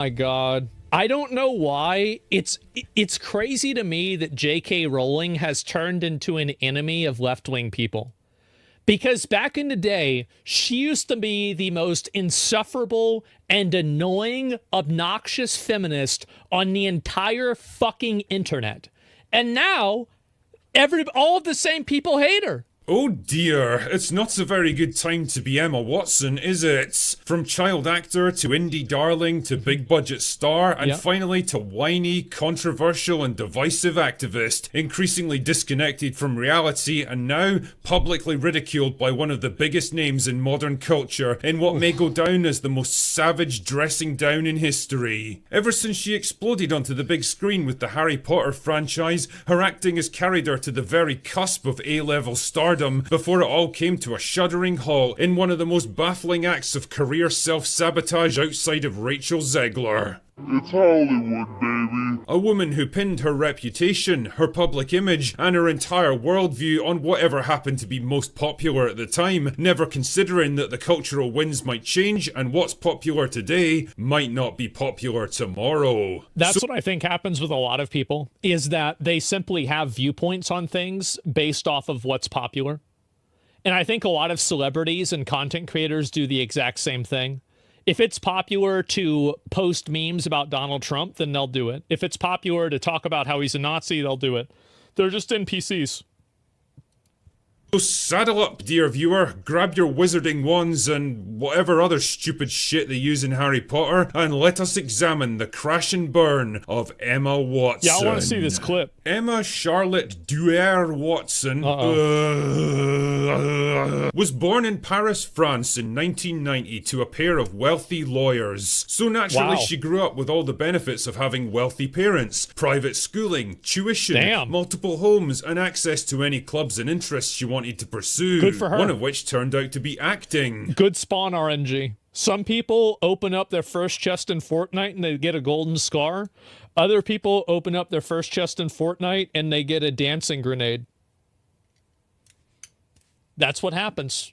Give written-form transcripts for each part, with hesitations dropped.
My God. I don't know why. It's crazy to me that J.K. Rowling has turned into an enemy of left-wing people. Because back in the day, she used to be the most insufferable and annoying, obnoxious feminist on the entire fucking internet. And now, all of the same people hate her. Oh dear, it's not a very good time to be Emma Watson, is it? From child actor to indie darling to big budget star, and finally to whiny, controversial and divisive activist, increasingly disconnected from reality and now publicly ridiculed by one of the biggest names in modern culture in what may go down as the most savage dressing down in history. Ever since she exploded onto the big screen with the Harry Potter franchise, her acting has carried her to the very cusp of A-level stardom before it all came to a shuddering halt in one of the most baffling acts of career self-sabotage outside of Rachel Zegler. It's Hollywood, baby. A woman who pinned her reputation, her public image, and her entire worldview on whatever happened to be most popular at the time, never considering that the cultural winds might change and what's popular today might not be popular tomorrow. That's what I think happens with a lot of people, is that they simply have viewpoints on things based off of what's popular. And I think a lot of celebrities and content creators do the exact same thing. If it's popular to post memes about Donald Trump, then they'll do it. If it's popular to talk about how he's a Nazi, they'll do it. They're just NPCs. So saddle up, dear viewer, grab your wizarding wands and whatever other stupid shit they use in Harry Potter, and let us examine the crash and burn of Emma Watson. Yeah, I want to see this clip. Emma Charlotte Duer Watson was born in Paris, France in 1990 to a pair of wealthy lawyers. So naturally she grew up with all the benefits of having wealthy parents, private schooling, tuition, multiple homes, and access to any clubs and interests she wanted to pursue. Good for her. One of which turned out to be acting. Good spawn RNG. Some people open up their first chest in Fortnite and they get a golden scar. Other people open up their first chest in Fortnite and they get a dancing grenade. That's what happens.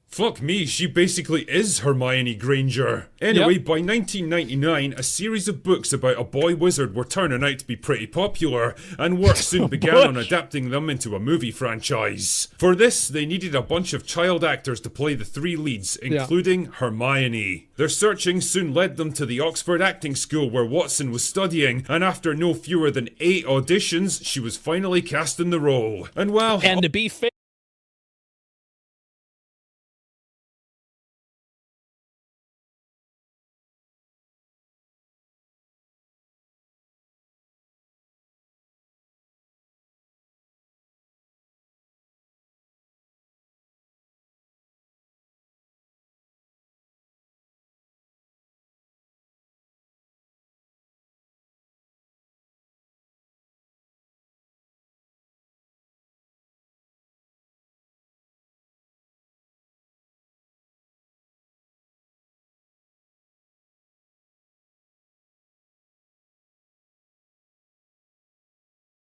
Fuck me, she basically is Hermione Granger. Anyway, by 1999, a series of books about a boy wizard were turning out to be pretty popular, and work soon began on adapting them into a movie franchise. For this, they needed a bunch of child actors to play the three leads, including Hermione. Their searching soon led them to the Oxford Acting School where Watson was studying, and after no fewer than 8 auditions, she was finally cast in the role. And well... And to be fair,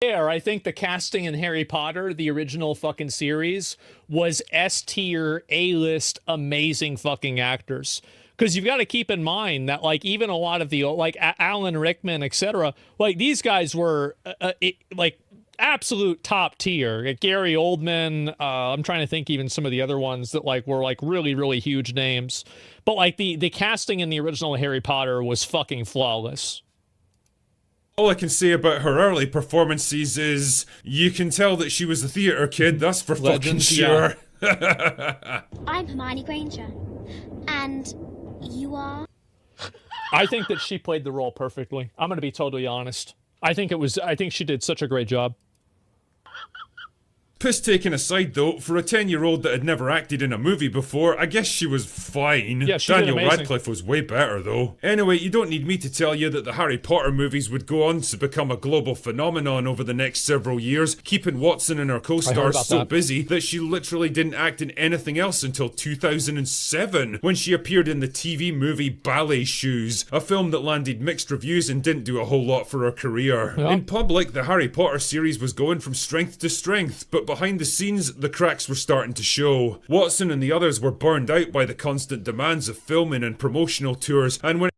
I think the casting in Harry Potter, the original fucking series, was S-tier, A-list, amazing fucking actors. Because you've got to keep in mind that, like, even a lot of the, like, Alan Rickman, etc., like, these guys were, like, absolute top tier. Like, Gary Oldman, I'm trying to think even some of the other ones that, like, were, like, really, really huge names. But, like, the casting in the original Harry Potter was fucking flawless. All I can say about her early performances is you can tell that she was a theatre kid, that's for fucking sure. I'm Hermione Granger. And you are? I think that she played the role perfectly. I'm going to be totally honest. I think she did such a great job. Piss taken aside though, for a 10-year-old that had never acted in a movie before, I guess she was fine. Yeah, she Daniel did amazing. Radcliffe was way better though. Anyway, you don't need me to tell you that the Harry Potter movies would go on to become a global phenomenon over the next several years, keeping Watson and her co-stars so busy that she literally didn't act in anything else until 2007, when she appeared in the TV movie Ballet Shoes, a film that landed mixed reviews and didn't do a whole lot for her career. In public, the Harry Potter series was going from strength to strength, but behind the scenes, the cracks were starting to show. Watson and the others were burned out by the constant demands of filming and promotional tours, and when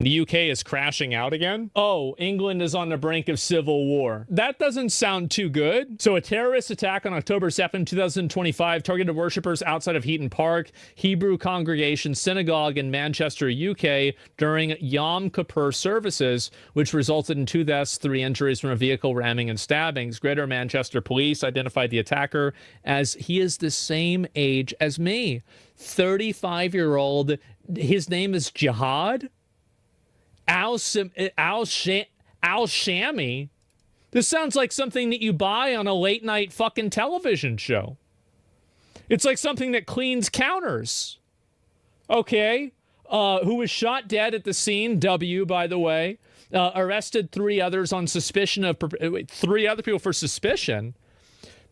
the UK is crashing out again. Oh, England is on the brink of civil war. That doesn't sound too good. So a terrorist attack on October 7, 2025 targeted worshippers outside of Heaton Park, Hebrew Congregation Synagogue in Manchester, UK during Yom Kippur services, which resulted in 2 deaths, 3 injuries from a vehicle ramming and stabbings. Greater Manchester Police identified the attacker as he is the same age as me. 35-year-old. His name is Jihad? Al-Shami. This sounds like something that you buy on a late night fucking television show. It's like something that cleans counters. Okay. Who was shot dead at the scene. W, by the way. Arrested 3 others on suspicion of 3 other people for suspicion.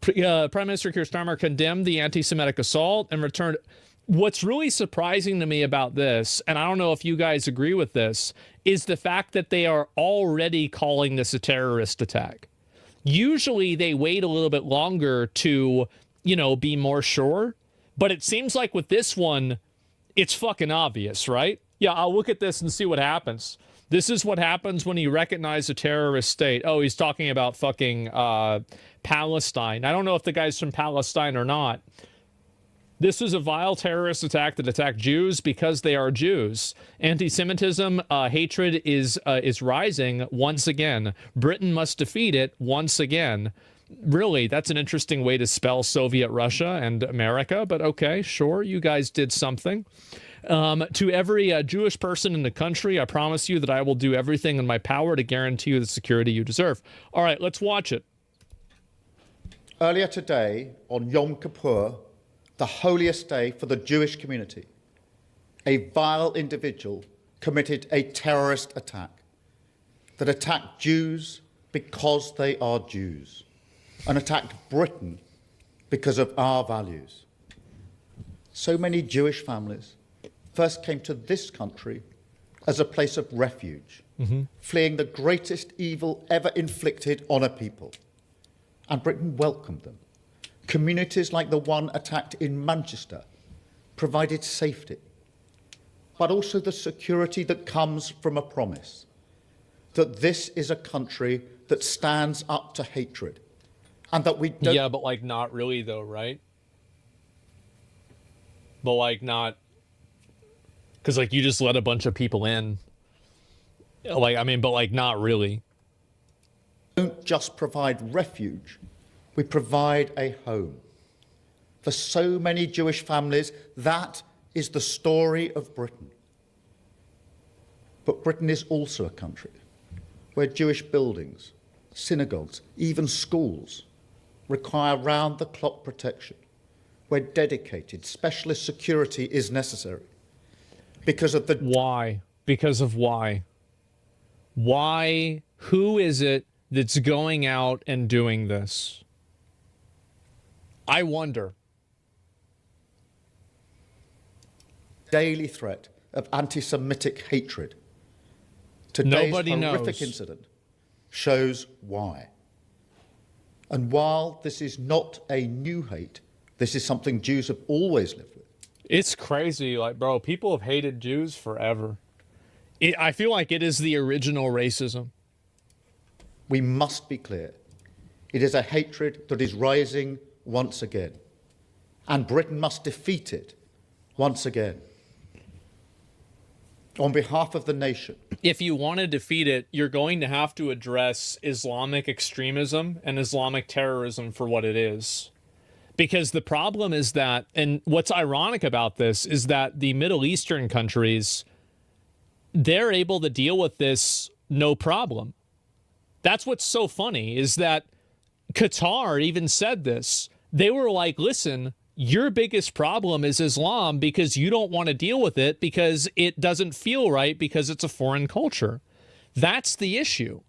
Prime Minister Keir Starmer condemned the anti-Semitic assault and returned. What's really surprising to me about this, and I don't know if you guys agree with this, is the fact that they are already calling this a terrorist attack. Usually they wait a little bit longer to, you know, be more sure. But it seems like with this one, it's fucking obvious, right? Yeah, I'll look at this and see what happens. This is what happens when you recognize a terrorist state. Oh, he's talking about fucking Palestine. I don't know if the guy's from Palestine or not. This is a vile terrorist attack that attacked Jews because they are Jews. Anti-Semitism, hatred is rising once again. Britain must defeat it once again. Really, that's an interesting way to spell Soviet Russia and America, but okay, sure, you guys did something. To every Jewish person in the country, I promise you that I will do everything in my power to guarantee you the security you deserve. All right, let's watch it. Earlier today, on Yom Kippur, the holiest day for the Jewish community, a vile individual committed a terrorist attack that attacked Jews because they are Jews and attacked Britain because of our values. So many Jewish families first came to this country as a place of refuge, fleeing the greatest evil ever inflicted on a people, and Britain welcomed them. Communities like the one attacked in Manchester provided safety, but also the security that comes from a promise that this is a country that stands up to hatred and that we don't... Yeah, but like not really though, right? But like not... Because like you just let a bunch of people in. Like, I mean, but like not really. Don't just provide refuge. We provide a home. For so many Jewish families, that is the story of Britain. But Britain is also a country where Jewish buildings, synagogues, even schools require round-the-clock protection, where dedicated specialist security is necessary. Because of the... Why? Because of why? Why? Who is it that's going out and doing this? I wonder. Daily threat of anti-Semitic hatred. Today's horrific incident shows why. And while this is not a new hate, this is something Jews have always lived with. It's crazy. Like, bro, people have hated Jews forever. I feel like it is the original racism. We must be clear. It is a hatred that is rising once again. And Britain must defeat it once again. On behalf of the nation. If you want to defeat it, you're going to have to address Islamic extremism and Islamic terrorism for what it is. Because the problem is that, and what's ironic about this is that the Middle Eastern countries, they're able to deal with this no problem. That's what's so funny, is that Qatar even said this. They were like, listen, your biggest problem is Islam because you don't want to deal with it because it doesn't feel right because it's a foreign culture. That's the issue.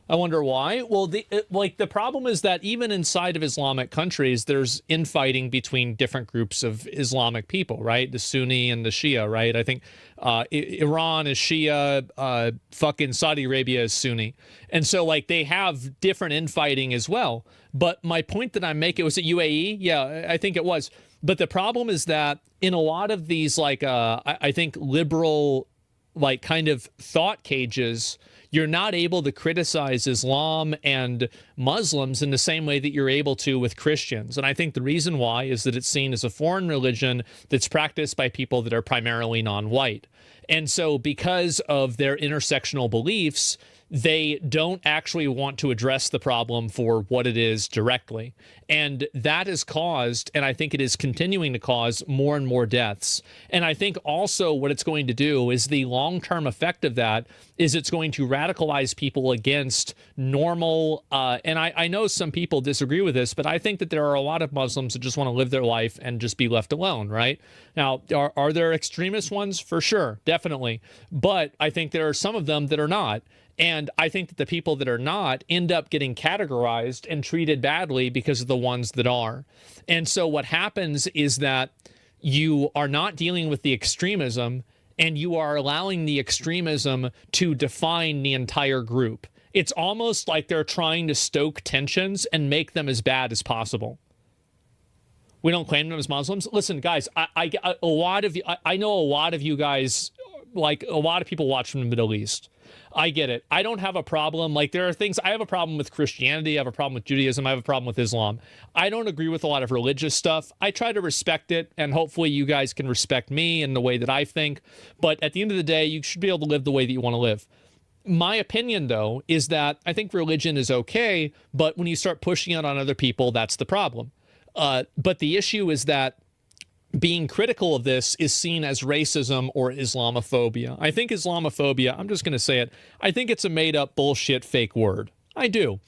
I wonder why. Well, the problem is that even inside of Islamic countries, there's infighting between different groups of Islamic people, right? The Sunni and the Shia, right? I think Iran is Shia, fucking Saudi Arabia is Sunni. And so, like, they have different infighting as well. But my point that I'm making, was it UAE? Yeah, I think it was. But the problem is that in a lot of these, like, I think liberal, like, kind of thought cages, you're not able to criticize Islam and Muslims in the same way that you're able to with Christians. And I think the reason why is that it's seen as a foreign religion that's practiced by people that are primarily non-white. And so because of their intersectional beliefs, they don't actually want to address the problem for what it is directly. And that has caused, and I think it is continuing to cause, more and more deaths. And I think also what it's going to do is the long-term effect of that is it's going to radicalize people against normal, and I know some people disagree with this, but I think that there are a lot of Muslims that just want to live their life and just be left alone, right? Now, are there extremist ones? For sure, definitely. But I think there are some of them that are not. And I think that the people that are not end up getting categorized and treated badly because of the ones that are. And so what happens is that you are not dealing with the extremism, and you are allowing the extremism to define the entire group. It's almost like they're trying to stoke tensions and make them as bad as possible. We don't claim them as Muslims. Listen, guys, I know a lot of you guys, like, a lot of people watch from the Middle East. I get it. I don't have a problem. Like, there are things, I have a problem with Christianity. I have a problem with Judaism. I have a problem with Islam. I don't agree with a lot of religious stuff. I try to respect it, and hopefully you guys can respect me and the way that I think. But at the end of the day, you should be able to live the way that you want to live. My opinion, though, is that I think religion is okay, but when you start pushing it on other people, that's the problem. But the issue is that being critical of this is seen as racism or Islamophobia. I think Islamophobia, I'm just going to say it, I think it's a made-up bullshit fake word. I do.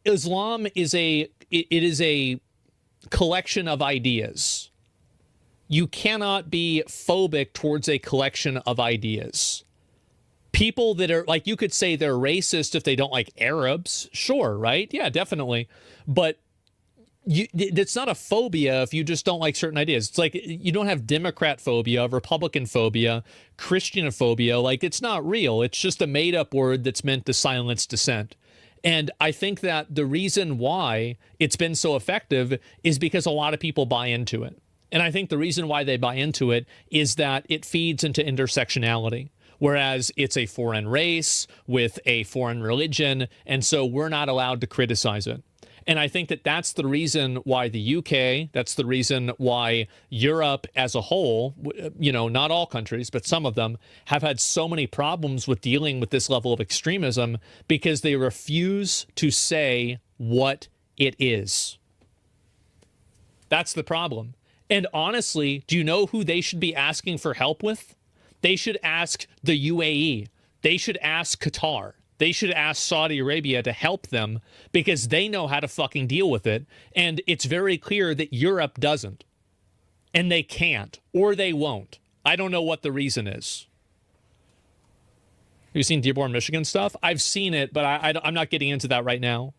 Islam is it is a collection of ideas. You cannot be phobic towards a collection of ideas. People that are, like, you could say they're racist if they don't like Arabs. Sure, right? Yeah, definitely. But it's not a phobia if you just don't like certain ideas. It's like you don't have Democrat phobia, Republican phobia, Christianophobia. Like, it's not real. It's just a made-up word that's meant to silence dissent. And I think that the reason why it's been so effective is because a lot of people buy into it. And I think the reason why they buy into it is that it feeds into intersectionality. Whereas it's a foreign race with a foreign religion, and so we're not allowed to criticize it. And I think that that's the reason why the UK, that's the reason why Europe as a whole, you know, not all countries, but some of them, have had so many problems with dealing with this level of extremism, because they refuse to say what it is. That's the problem. And honestly, do you know who they should be asking for help with? They should ask the UAE. They should ask Qatar. They should ask Saudi Arabia to help them, because they know how to fucking deal with it. And it's very clear that Europe doesn't. And they can't, or they won't. I don't know what the reason is. Have you seen Dearborn, Michigan stuff? I've seen it, but I'm not getting into that right now.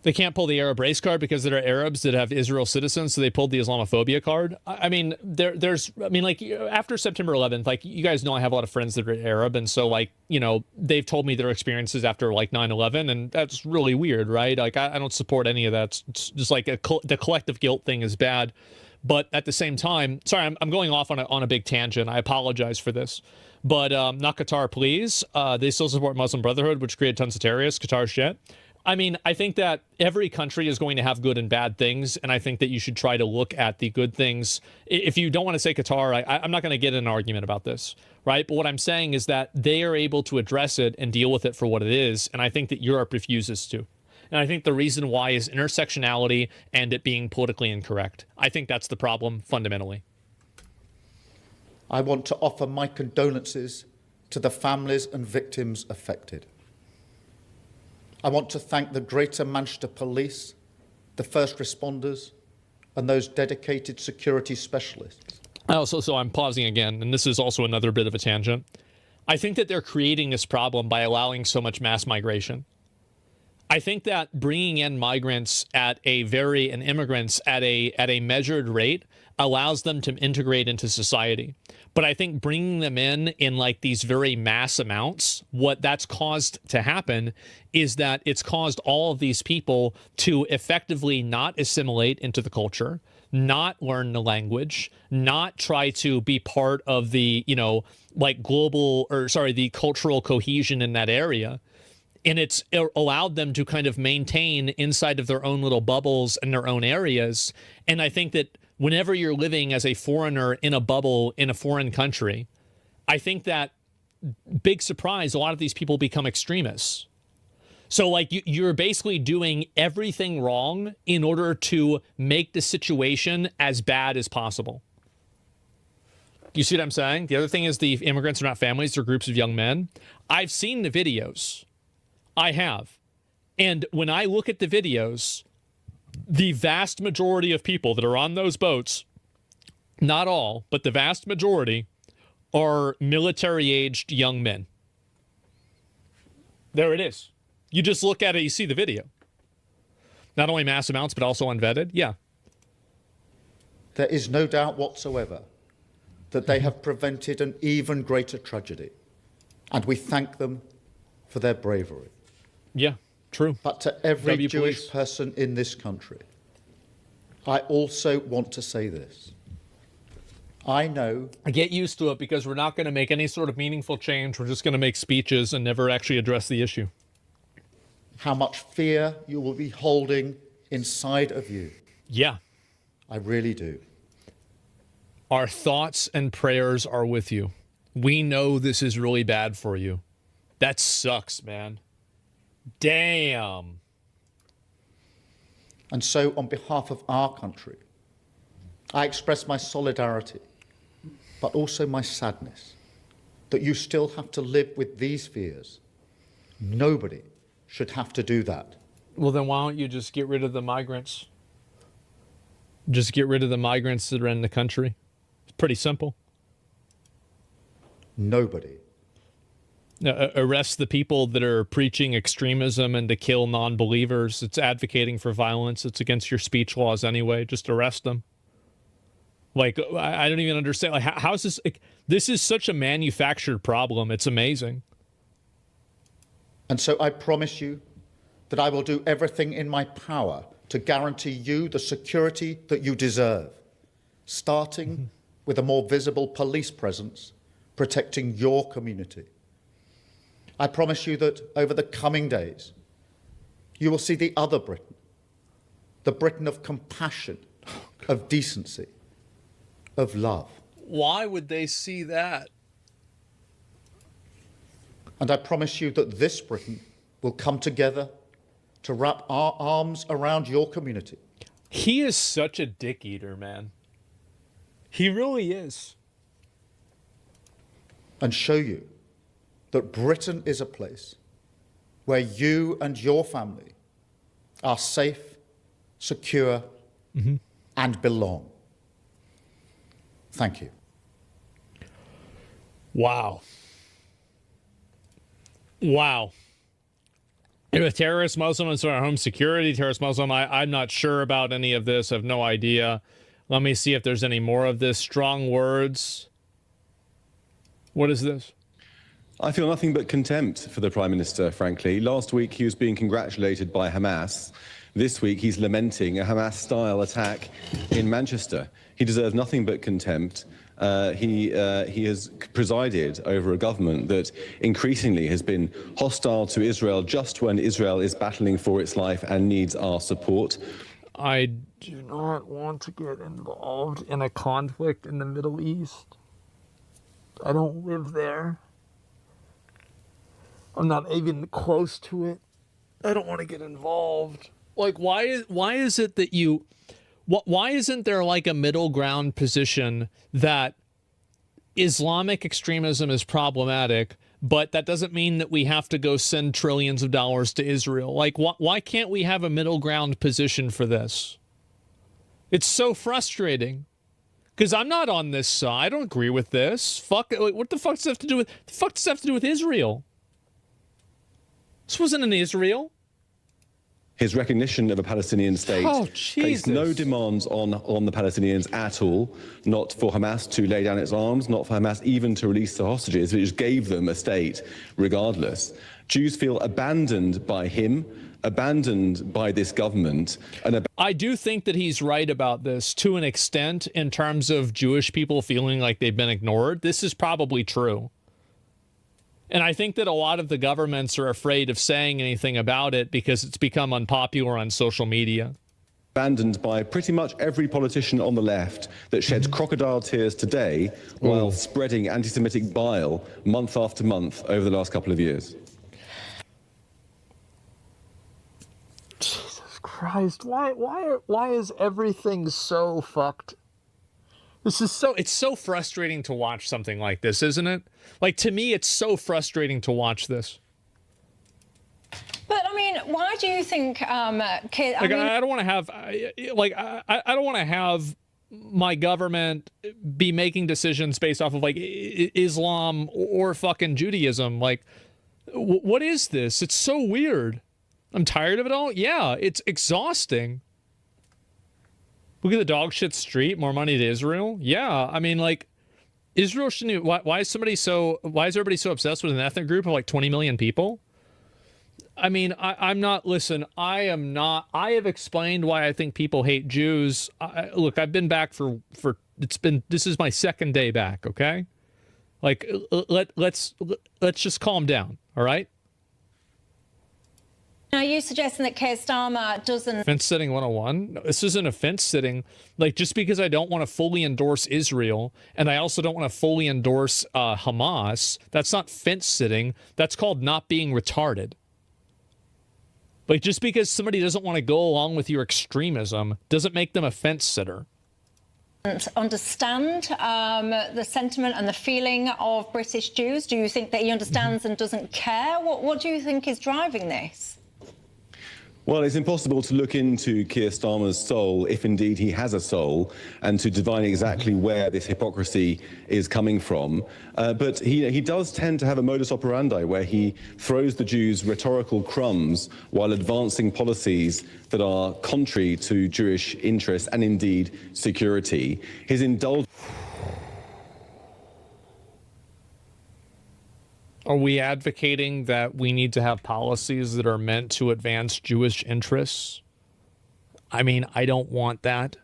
They can't pull the Arab race card because there are Arabs that have Israel citizens, so they pulled the Islamophobia card. I mean, like, after September 11th, like, you guys know I have a lot of friends that are Arab, and so, like, you know, they've told me their experiences after, like, 9/11, and that's really weird, right? Like, I don't support any of that. It's just like the collective guilt thing is bad. But at the same time, sorry, I'm going off on a big tangent. I apologize for this. But not Qatar, please. They still support Muslim Brotherhood, which created tons of terrorists. Qatar shit. I mean, I think that every country is going to have good and bad things, and I think that you should try to look at the good things. If you don't want to say Qatar, I'm not going to get in an argument about this, right? But what I'm saying is that they are able to address it and deal with it for what it is, and I think that Europe refuses to. And I think the reason why is intersectionality and it being politically incorrect. I think that's the problem, fundamentally. I want to offer my condolences to the families and victims affected. I want to thank the Greater Manchester Police, the first responders, and those dedicated security specialists. So I'm pausing again, and this is also another bit of a tangent. I think that they're creating this problem by allowing so much mass migration. I think that bringing in migrants and immigrants at a measured rate allows them to integrate into society. But I think bringing them in like these very mass amounts, what that's caused to happen is that it's caused all of these people to effectively not assimilate into the culture, not learn the language, not try to be part of the, the cultural cohesion in that area. And it's allowed them to kind of maintain inside of their own little bubbles and their own areas. And I think that whenever you're living as a foreigner in a bubble in a foreign country, I think that, big surprise, a lot of these people become extremists. So like you're basically doing everything wrong in order to make the situation as bad as possible. You see what I'm saying? The other thing is the immigrants are not families, they're groups of young men. I've seen the videos. I have. And when I look at the videos, the vast majority of people that are on those boats, not all, but the vast majority, are military-aged young men. There it is. You just look at it, you see the video. Not only mass amounts, but also unvetted. Yeah. There is no doubt whatsoever that they have prevented an even greater tragedy, and we thank them for their bravery. Yeah, true. But to every Jewish person in this country, I also want to say this. I know... Get used to it, because we're not going to make any sort of meaningful change. We're just going to make speeches and never actually address the issue. How much fear you will be holding inside of you. Yeah. I really do. Our thoughts and prayers are with you. We know this is really bad for you. That sucks, man. Damn. And so, on behalf of our country, I express my solidarity, but also my sadness, that you still have to live with these fears. Nobody should have to do that. Well, then why don't you just get rid of the migrants? Just get rid of the migrants that are in the country. It's pretty simple. Nobody. Arrest the people that are preaching extremism and to kill non-believers. It's advocating for violence. It's against your speech laws anyway. Just arrest them. Like, I don't even understand. Like, how is this? Like, this is such a manufactured problem. It's amazing. And so I promise you that I will do everything in my power to guarantee you the security that you deserve, starting with a more visible police presence protecting your community. I promise you that over the coming days, you will see the other Britain, the Britain of compassion, of decency, of love. Why would they see that? And I promise you that this Britain will come together to wrap our arms around your community. He is such a dick eater, man. He really is. And show you that Britain is a place where you and your family are safe, secure, and belong. Thank you. Wow. Wow. If a terrorist Muslim is our home security, terrorist Muslim, I'm not sure about any of this. I have no idea. Let me see if there's any more of this. Strong words. What is this? I feel nothing but contempt for the Prime Minister, frankly. Last week, he was being congratulated by Hamas. This week, he's lamenting a Hamas-style attack in Manchester. He deserves nothing but contempt. He has presided over a government that increasingly has been hostile to Israel just when Israel is battling for its life and needs our support. I do not want to get involved in a conflict in the Middle East. I don't live there. I'm not even close to it. I don't want to get involved. Like, why is it that you... Why isn't there like a middle ground position that Islamic extremism is problematic, but that doesn't mean that we have to go send trillions of dollars to Israel? Like, why can't we have a middle ground position for this? It's so frustrating. Because I'm not on this side. I don't agree with this. Fuck. Like, what the fuck does that have to do with? The fuck does that have to do with Israel? This wasn't in Israel. His recognition of a Palestinian state placed no demands on the Palestinians at all, not for Hamas to lay down its arms, not for Hamas even to release the hostages. It just gave them a state regardless. Jews feel abandoned by him, abandoned by this government. And I do think that he's right about this to an extent in terms of Jewish people feeling like they've been ignored. This is probably true. And I think that a lot of the governments are afraid of saying anything about it because it's become unpopular on social media. Abandoned by pretty much every politician on the left that sheds crocodile tears today while spreading anti-Semitic bile month after month over the last couple of years. Jesus Christ, why is everything so fucked? It's so frustrating to watch something like this, isn't it? Like, to me, it's so frustrating to watch this. But I mean, why do you think, I don't want to have, I don't want to have my government be making decisions based off of like Islam or fucking Judaism. Like, what is this? It's so weird. I'm tired of it all. Yeah, it's exhausting. Look at the dog shit street. More money to Israel. Yeah, I mean, like, Israel shouldn't. Why is everybody so obsessed with an ethnic group of like 20 million people? I mean, I'm not. Listen, I am not. I have explained why I think people hate Jews. Look, I've been back for. This is my second day back. Okay, like let's just calm down. All right. Are you suggesting that Keir Starmer doesn't... Fence sitting 101? No, this isn't a fence sitting. Like, just because I don't want to fully endorse Israel, and I also don't want to fully endorse Hamas, that's not fence sitting. That's called not being retarded. Like, just because somebody doesn't want to go along with your extremism doesn't make them a fence sitter. Understand the sentiment and the feeling of British Jews? Do you think that he understands and doesn't care? What do you think is driving this? Well, it's impossible to look into Keir Starmer's soul, if indeed he has a soul, and to divine exactly where this hypocrisy is coming from. But he does tend to have a modus operandi where he throws the Jews rhetorical crumbs while advancing policies that are contrary to Jewish interests and indeed security. His indulgence... Are we advocating that we need to have policies that are meant to advance Jewish interests? I mean, I don't want that.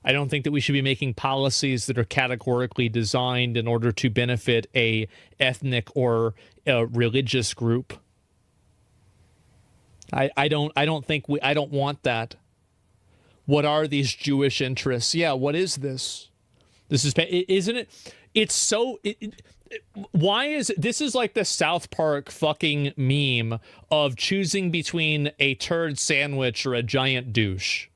I don't think that we should be making policies that are categorically designed in order to benefit a ethnic or a religious group. I don't want that. What are these Jewish interests? Yeah, what is this? Isn't it? It's so... Why is this is like the South Park fucking meme of choosing between a turd sandwich or a giant douche?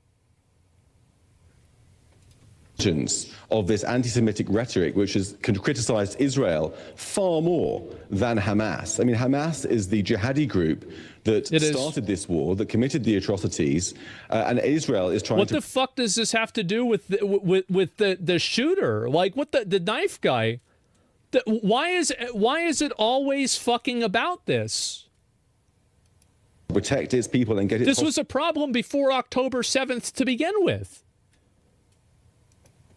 Of this anti-Semitic rhetoric, which has criticized Israel far more than Hamas. I mean, Hamas is the jihadi group that started this war, that committed the atrocities, and Israel is trying to... What the fuck does this have to do with the shooter? Like, what the knife guy? Why is it always fucking about this? Protect its people and get it... This was a problem before October 7th to begin with.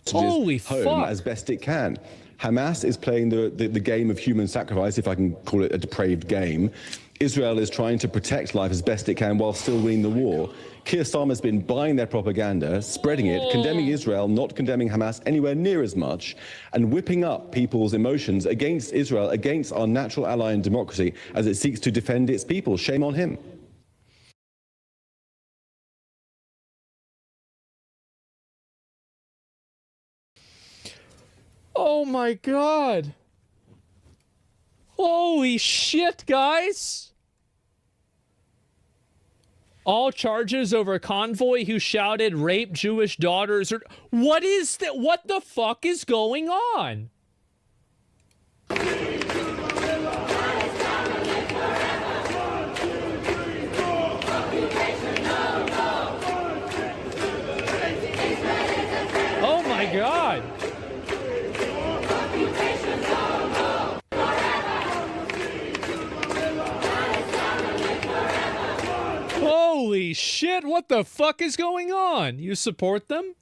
Holy fuck. As best it can. Hamas is playing the game of human sacrifice, if I can call it a depraved game. Israel is trying to protect life as best it can while still winning the war. Keir Starmer's been buying their propaganda, spreading it, condemning Israel, not condemning Hamas anywhere near as much, and whipping up people's emotions against Israel, against our natural ally in democracy, as it seeks to defend its people. Shame on him. Oh my God. Holy shit, guys. All charges over a convoy who shouted rape Jewish daughters. What is that? What the fuck is going on? Oh my God. Holy shit, what the fuck is going on? You support them?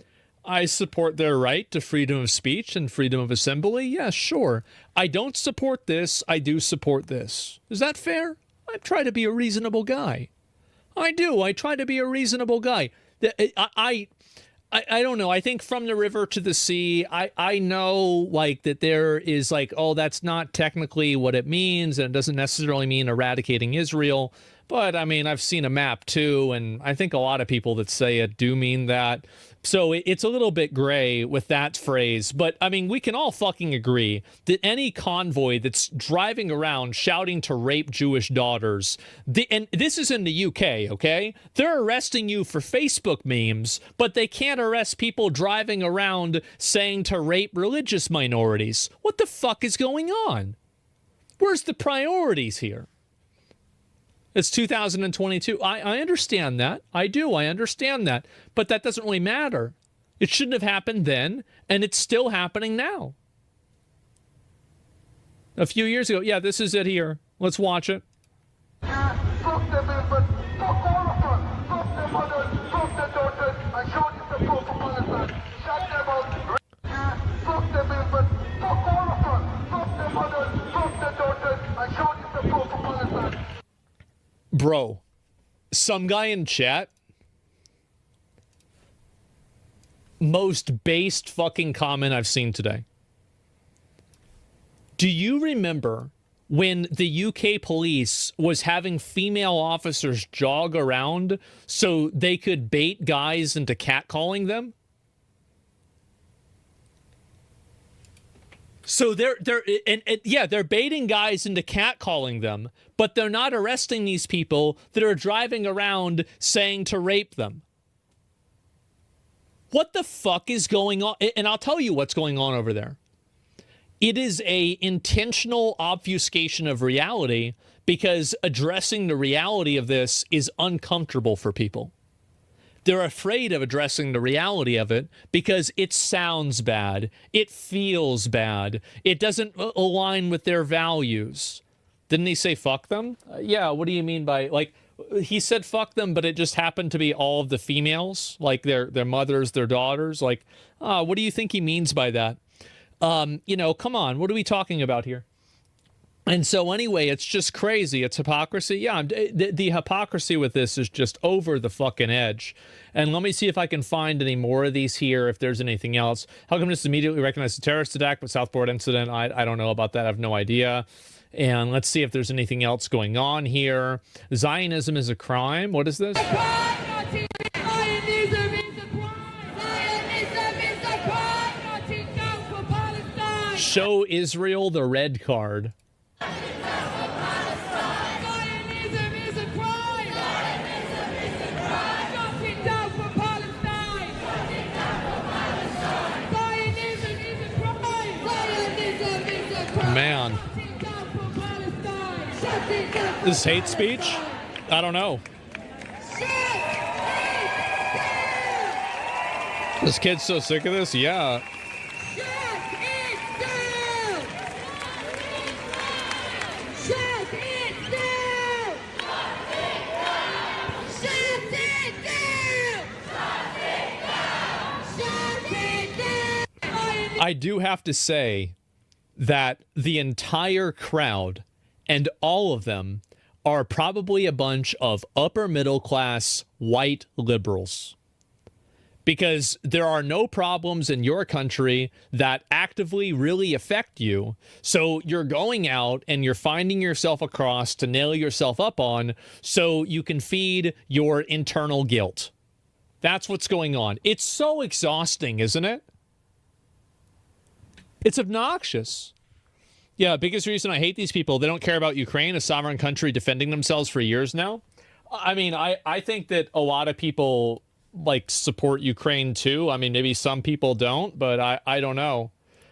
I support their right to freedom of speech and freedom of assembly. Yeah, sure. I don't support this. I do support this. Is that fair? I try to be a reasonable guy. I do. I try to be a reasonable guy. I don't know. I think from the river to the sea, I know like that there is like, oh, that's not technically what it means. And it doesn't necessarily mean eradicating Israel. But I mean, I've seen a map too. And I think a lot of people that say it do mean that. So it's a little bit gray with that phrase. But I mean, we can all fucking agree that any convoy that's driving around shouting to rape Jewish daughters, and this is in the UK, okay? They're arresting you for Facebook memes, but they can't arrest people driving around saying to rape religious minorities. What the fuck is going on? Where's the priorities here? It's 2022. I understand that. I do. I understand that. But that doesn't really matter. It shouldn't have happened then, and it's still happening now. A few years ago. Yeah, this is it here. Let's watch it. Fuck them, but fuck all of them. Fuck their mothers, fuck their daughters, and show the support for Palestine. Shut them out. Fuck them, but fuck all of them. Fuck their mothers, fuck their daughters, and show the support for Palestine. Bro, some guy in chat, most based fucking comment I've seen today. Do you remember when the UK police was having female officers jog around so they could bait guys into catcalling them? So they're baiting guys into catcalling them, but they're not arresting these people that are driving around saying to rape them. What the fuck is going on? And I'll tell you what's going on over there. It is a intentional obfuscation of reality because addressing the reality of this is uncomfortable for people. They're afraid of addressing the reality of it because it sounds bad. It feels bad. It doesn't align with their values. Didn't he say fuck them? Yeah, what do you mean by, like, he said fuck them, but it just happened to be all of the females, like their mothers, their daughters. Like, what do you think he means by that? You know, come on, what are we talking about here? And so anyway, it's just crazy. It's hypocrisy. Yeah, the hypocrisy with this is just over the fucking edge. And let me see if I can find any more of these here, if there's anything else. How come this immediately recognized a terrorist attack, but Southport incident? I don't know about that. I have no idea. And let's see if there's anything else going on here. Zionism is a crime. What is this? Show Israel the red card. Man. This is hate speech? I don't know. This kid's so sick of this? Yeah. I do have to say that the entire crowd and all of them are probably a bunch of upper middle class white liberals. Because there are no problems in your country that actively really affect you. So you're going out and you're finding yourself a cross to nail yourself up on so you can feed your internal guilt. That's what's going on. It's so exhausting, isn't it? It's obnoxious. Yeah, biggest reason I hate these people, they don't care about Ukraine, a sovereign country defending themselves for years now. I mean, I think that a lot of people like support Ukraine too. I mean, maybe some people don't, but I don't know.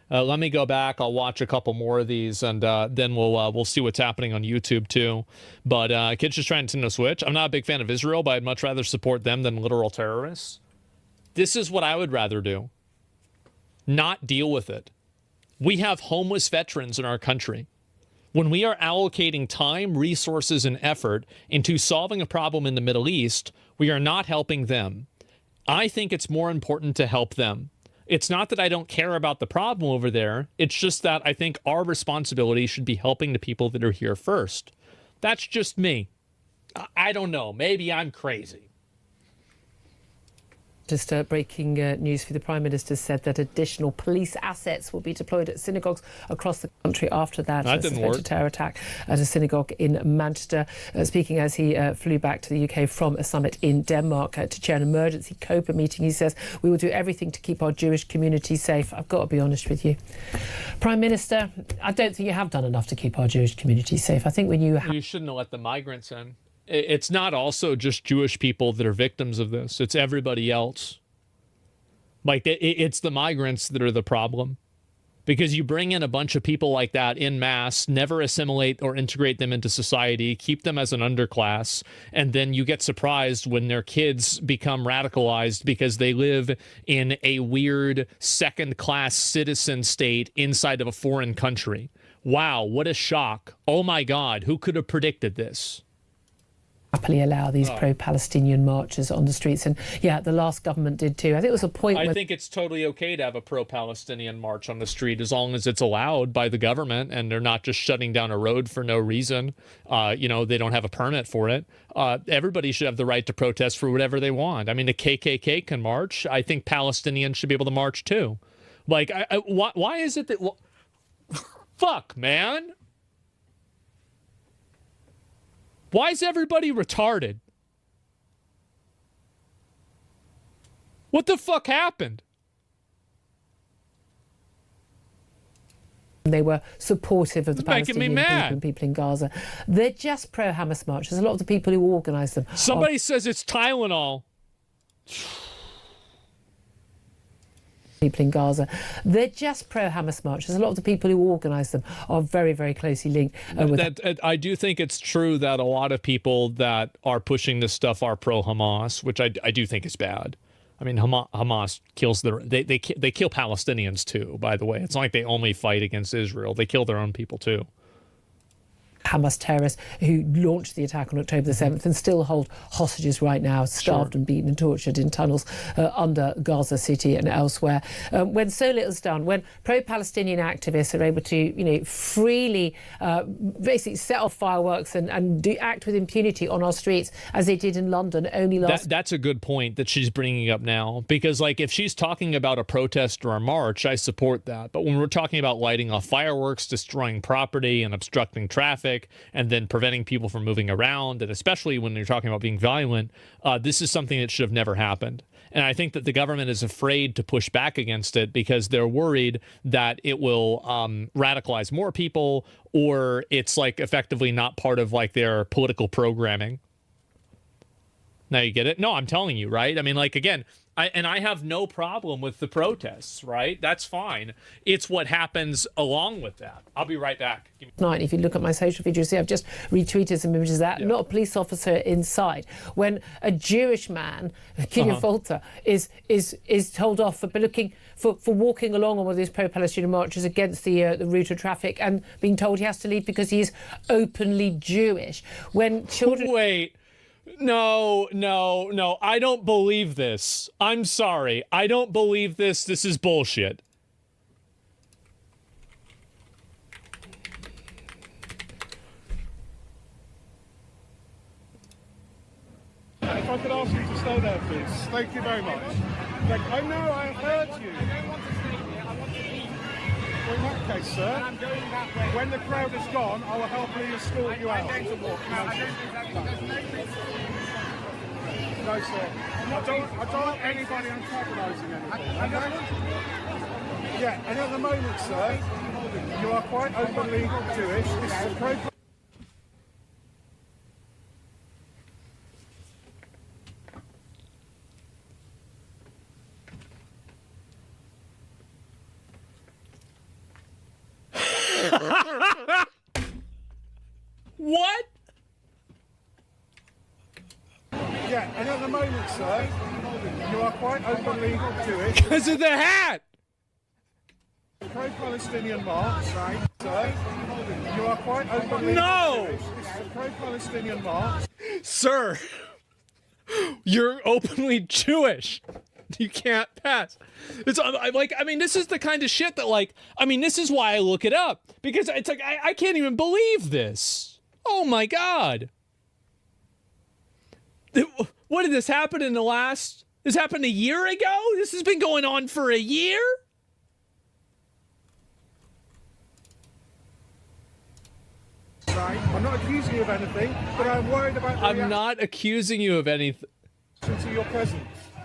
Let me go back. I'll watch a couple more of these, and then we'll see what's happening on YouTube too. But kids just trying to Nintendo Switch. I'm not a big fan of Israel, but I'd much rather support them than literal terrorists. This is what I would rather do. Not deal with it. We have homeless veterans in our country. When we are allocating time, resources, and effort into solving a problem in the Middle East, We are not helping them. I think it's more important to help them. It's not that I don't care about the problem over there. It's just that I think our responsibility should be helping the people that are here first. That's just me. I don't know. Maybe I'm crazy. Just breaking news for the Prime Minister said that additional police assets will be deployed at synagogues across the country after that suspected terror attack at a synagogue in Manchester. Speaking as he flew back to the UK from a summit in Denmark to chair an emergency COPA meeting, he says, we will do everything to keep our Jewish community safe. I've got to be honest with you. Prime Minister, I don't think you have done enough to keep our Jewish community safe. I think when you... You shouldn't have let the migrants in. It's not also just Jewish people that are victims of this. It's everybody else. Like, it's the migrants that are the problem. Because you bring in a bunch of people like that in mass, never assimilate or integrate them into society, keep them as an underclass, and then you get surprised when their kids become radicalized because they live in a weird second-class citizen state inside of a foreign country. Wow, what a shock. Oh my God, who could have predicted this? Happily allow these pro-Palestinian marches on the streets. And yeah, the last government did too. I think it was a point I think it's totally okay to have a pro-Palestinian march on the street as long as it's allowed by the government and they're not just shutting down a road for no reason. You know, they don't have a permit for it. Everybody should have the right to protest for whatever they want. I mean, the KKK can march. I think Palestinians should be able to march too. Like, why is it that... Fuck, man. Why is everybody retarded? What the fuck happened? They were supportive of the Palestinian people in Gaza. They're just pro-Hamas marches. A lot of the people who organise them. Somebody says it's Tylenol. People in Gaza. They're just pro-Hamas marches. A lot of the people who organise them are very, very closely linked with I do think it's true that a lot of people that are pushing this stuff are pro-Hamas, which I do think is bad. I mean, Hamas kills they kill Palestinians too, by the way. It's not like they only fight against Israel. They kill their own people too. Hamas terrorists who launched the attack on October the 7th and still hold hostages right now, starved and beaten and tortured in tunnels under Gaza City and elsewhere. When so little's done, when pro-Palestinian activists are able to, you know, freely basically set off fireworks and act with impunity on our streets, as they did in London only last... That's a good point that she's bringing up now, because, like, if she's talking about a protest or a march, I support that. But when we're talking about lighting off fireworks, destroying property and obstructing traffic, and then preventing people from moving around, and especially when you're talking about being violent, this is something that should have never happened. And I think that the government is afraid to push back against it because they're worried that it will radicalize more people, or it's like effectively not part of like their political programming. Now you get it? No, I'm telling you, right? I mean, like, again, I have no problem with the protests, right? That's fine. It's what happens along with that. I'll be right back. Tonight, if you look at my social feed, you'll see I've just retweeted some images of that. Not a police officer inside. When a Jewish man, Killian Folter, is told off for walking along on one of these pro-Palestinian marches against the route of traffic and being told he has to leave because he's openly Jewish. When children... Wait. No, I don't believe this. I'm sorry. I don't believe this. This is bullshit. If I could ask you to stay there, please. Thank you very much. I know, I heard you. I don't want to stay here. I want to leave. Well, in that case, sir, I'm going that way. When the crowd is gone, I will happily escort you out. I'm going to walk. No, I don't think that's no, sir. I don't want anybody antagonising anything. Yeah, and at the moment, sir, you are quite openly Jewish. This is a pro... What? Yeah, and at the moment, sir, you are quite openly Jewish. Because of the hat! Pro-Palestinian march, right, sir? You are quite openly Jewish. This is a pro-Palestinian march. Sir, You're openly Jewish. You can't pass. It's like, I mean, this is the kind of shit that, like, I mean, this is why I look it up, because it's like, I can't even believe this. Oh my God. What did this happen in the last, this happened a year ago? This has been going on for a year? I'm not accusing you of anything, but I'm worried about the I'm not accusing you of anything. to your presence.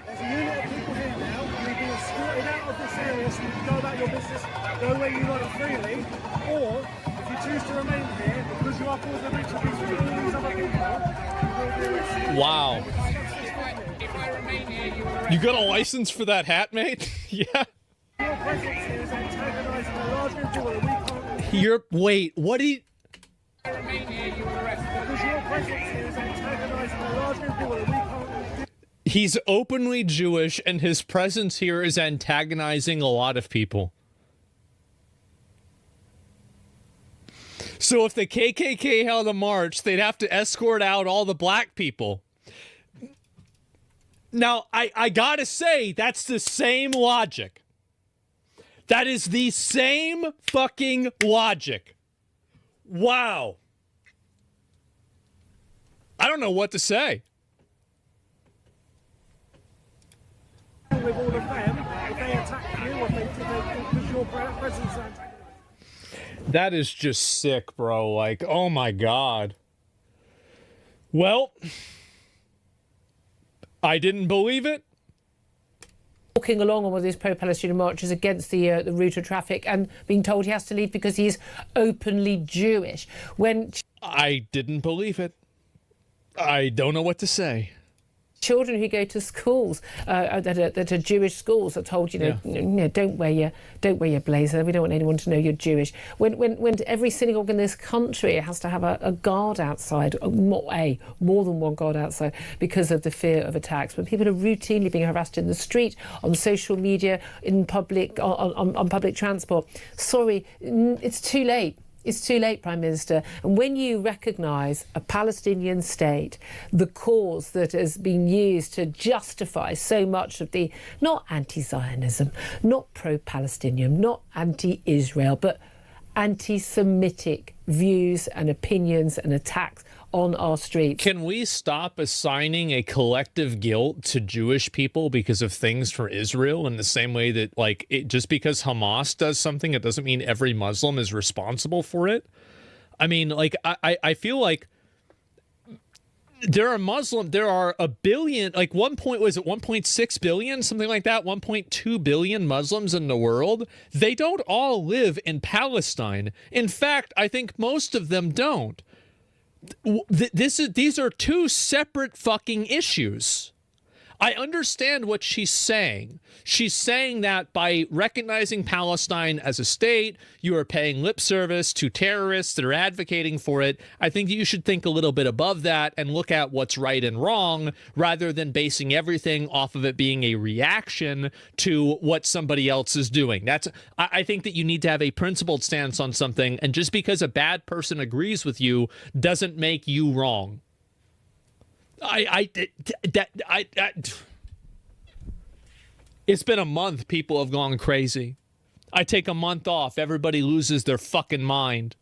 There's a unit of people here now. You're being escorted out of this area so you can go about your business, go where you like freely, or if you choose to remain here because you are causing a breach of peace with all these other people, you will be arrested. Wow. You got a license for that hat, mate? Yeah. Your presence here is antagonizing a large group of people that we can't... You're, wait, what do you... Remain here, you will arrest. Because your presence here is antagonizing a large group of people that we can't... He's openly Jewish, and his presence here is antagonizing a lot of people. So if the KKK held a march, they'd have to escort out all the black people. Now, I gotta say, that's the same logic. That is the same fucking logic. Wow. I don't know what to say. With all of them, if they attack you, or if they push your presence antagonizing. That is just sick, bro. Like, oh my God. Well, I didn't believe it. Walking along on one of these pro-Palestinian marches against the route of traffic and being told he has to leave because he's openly Jewish. When I didn't believe it. I don't know what to say. Children who go to schools that are Jewish schools are told, don't wear your blazer. We don't want anyone to know you're Jewish. When every synagogue in this country has to have a guard outside, more than one guard outside because of the fear of attacks. When people are routinely being harassed in the street, on social media, in public, on public transport. Sorry, it's too late. It's too late, Prime Minister. And when you recognise a Palestinian state, the cause that has been used to justify so much of the, not anti-Zionism, not pro-Palestinian, not anti-Israel, but anti-Semitic views and opinions and attacks on our streets. Can we stop assigning a collective guilt to Jewish people because of things for Israel in the same way that, like, just because Hamas does something, it doesn't mean every Muslim is responsible for it? I mean, like, I feel like there are a billion, like 1.6 billion, something like that, 1.2 billion Muslims in the world. They don't all live in Palestine. In fact, I think most of them don't. These are two separate fucking issues. I understand what she's saying. She's saying that by recognizing Palestine as a state, you are paying lip service to terrorists that are advocating for it. I think that you should think a little bit above that and look at what's right and wrong rather than basing everything off of it being a reaction to what somebody else is doing. I think that you need to have a principled stance on something, and just because a bad person agrees with you doesn't make you wrong. It's been a month. People have gone crazy. I take a month off. Everybody loses their fucking mind.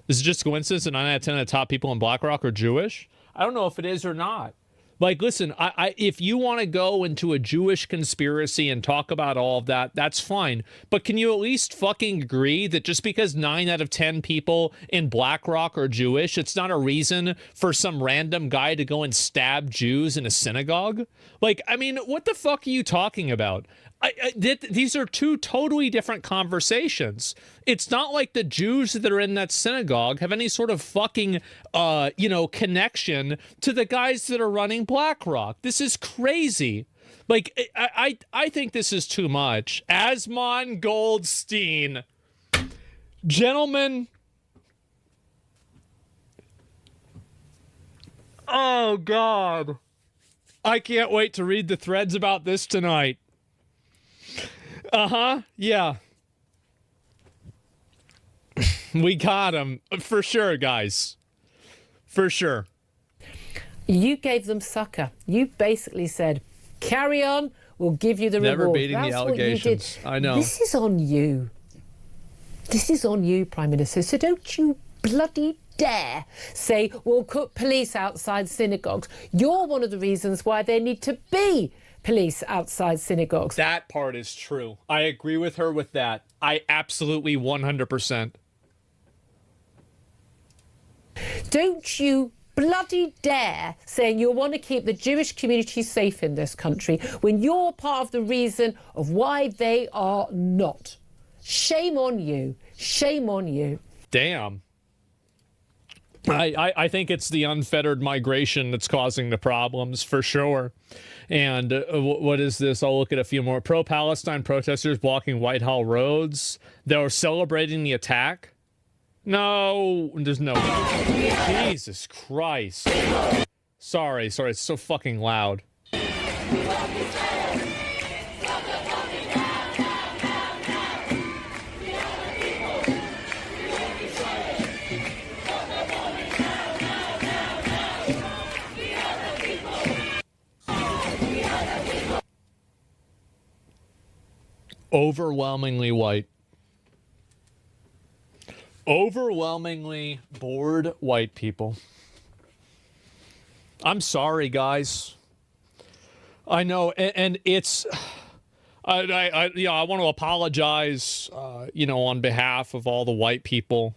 Is it just coincidence that 9 out of 10 of the top people in BlackRock are Jewish? I don't know if it is or not. Like, listen, if you want to go into a Jewish conspiracy and talk about all of that, that's fine. But can you at least fucking agree that just because 9 out of 10 people in BlackRock are Jewish, it's not a reason for some random guy to go and stab Jews in a synagogue? Like, I mean, what the fuck are you talking about? These are two totally different conversations. It's not like the Jews that are in that synagogue have any sort of fucking, connection to the guys that are running BlackRock. This is crazy. Like, I think this is too much. Asmongold. Gentlemen. Oh, God. I can't wait to read the threads about this tonight. Yeah. We got him. For sure, guys. For sure. You gave them succor. You basically said, carry on, we'll give you the reward. Never beating That's the allegations. What you did. I know. This is on you. This is on you, Prime Minister. So don't you bloody dare say we'll put police outside synagogues. You're one of the reasons why there need to be police outside synagogues. That part is true. I agree with her with that. I absolutely 100%. Don't you bloody dare saying you want to keep the Jewish community safe in this country when you're part of the reason of why they are not. Shame on you. Shame on you. Damn. I think it's the unfettered migration that's causing the problems for sure. And what is this? I'll look at a few more. Pro-Palestine protesters blocking Whitehall roads. They were celebrating the attack. No, there's no. Jesus Christ. Sorry, it's so fucking loud. Overwhelmingly white. Overwhelmingly bored white people. I'm sorry, guys. I know, and it's... I want to apologize, on behalf of all the white people.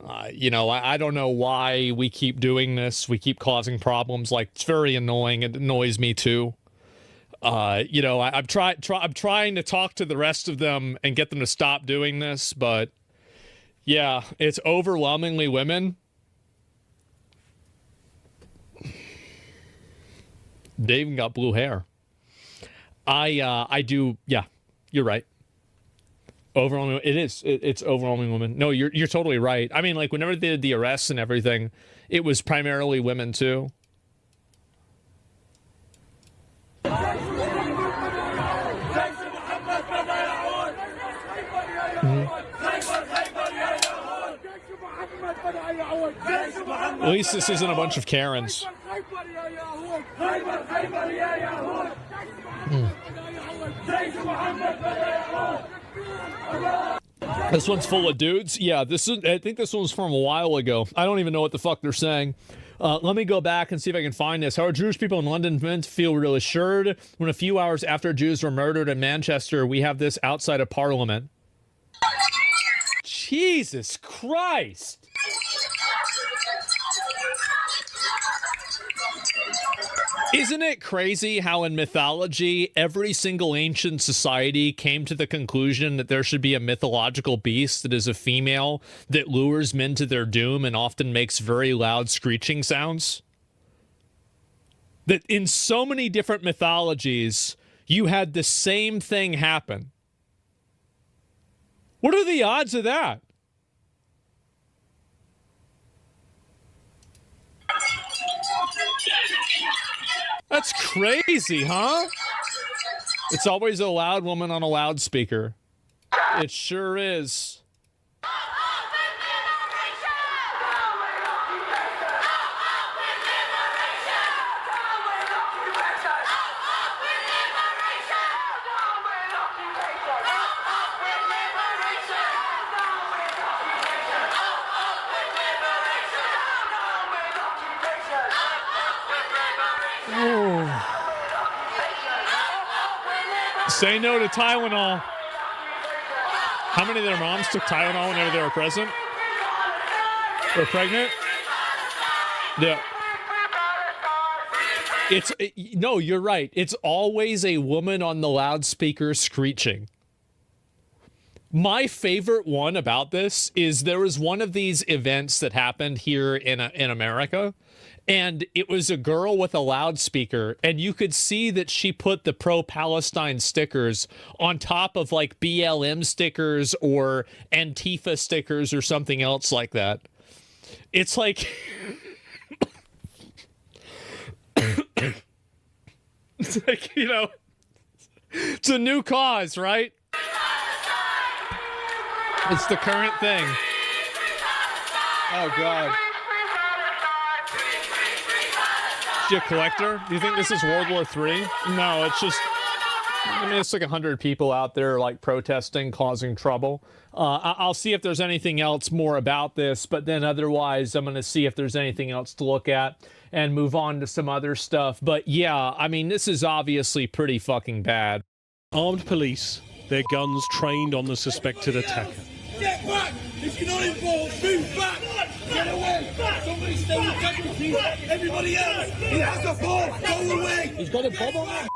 I don't know why we keep doing this. We keep causing problems. Like, it's very annoying. It annoys me, too. I'm trying to talk to the rest of them and get them to stop doing this, but yeah, it's overwhelmingly women. They even got blue hair. I do. Yeah, you're right. Overwhelming. It's overwhelming women. No, you're totally right. I mean, like whenever they did the arrests and everything, it was primarily women too. At least this isn't a bunch of Karens. This one's full of dudes. Yeah, I think this one's from a while ago. I don't even know what the fuck they're saying. Let me go back and see if I can find this. How are Jewish people in London meant to feel reassured when a few hours after Jews were murdered in Manchester, we have this outside of Parliament? Jesus Christ! Isn't it crazy how in mythology, every single ancient society came to the conclusion that there should be a mythological beast that is a female that lures men to their doom and often makes very loud screeching sounds? That in so many different mythologies, you had the same thing happen. What are the odds of that? That's crazy, huh? It's always a loud woman on a loudspeaker. It sure is. Say no to Tylenol. How many of their moms took Tylenol whenever they were present? Or pregnant? Yeah. No, you're right. It's always a woman on the loudspeaker screeching. My favorite one about this is there was one of these events that happened here in America, and it was a girl with a loudspeaker, and you could see that she put the pro-Palestine stickers on top of like BLM stickers or Antifa stickers or something else like that. It's like... it's like, it's a new cause, right? It's the current thing. Oh, God. Mischief Collector? Do you think this is World War III? No, it's just... I mean, it's like 100 people out there, like, protesting, causing trouble. I'll see if there's anything else more about this, but then otherwise I'm going to see if there's anything else to look at and move on to some other stuff. But yeah, I mean, this is obviously pretty fucking bad. Armed police, their guns trained on the suspected attacker. Get back! If you're not involved, move back! Get away! Somebody stay with integrity! Everybody else! He has a bomb! Go away! He's got a bomb on him!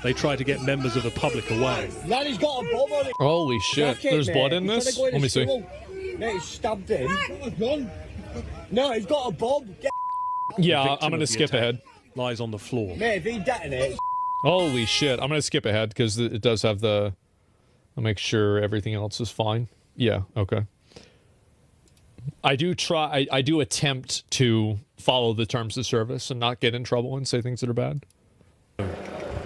They try to get members of the public away. Lad, he's got a bomb on him! Holy shit, there's blood in this? Let me see. Mate, he's stabbed him. No, he's got a bomb! Yeah, I'm going to skip ahead. Lies on the floor. Mate, if he detonates... Holy shit, I'm going to skip ahead because it does have the... I'll make sure everything else is fine. Yeah, okay. I do attempt to follow the terms of service and not get in trouble and say things that are bad.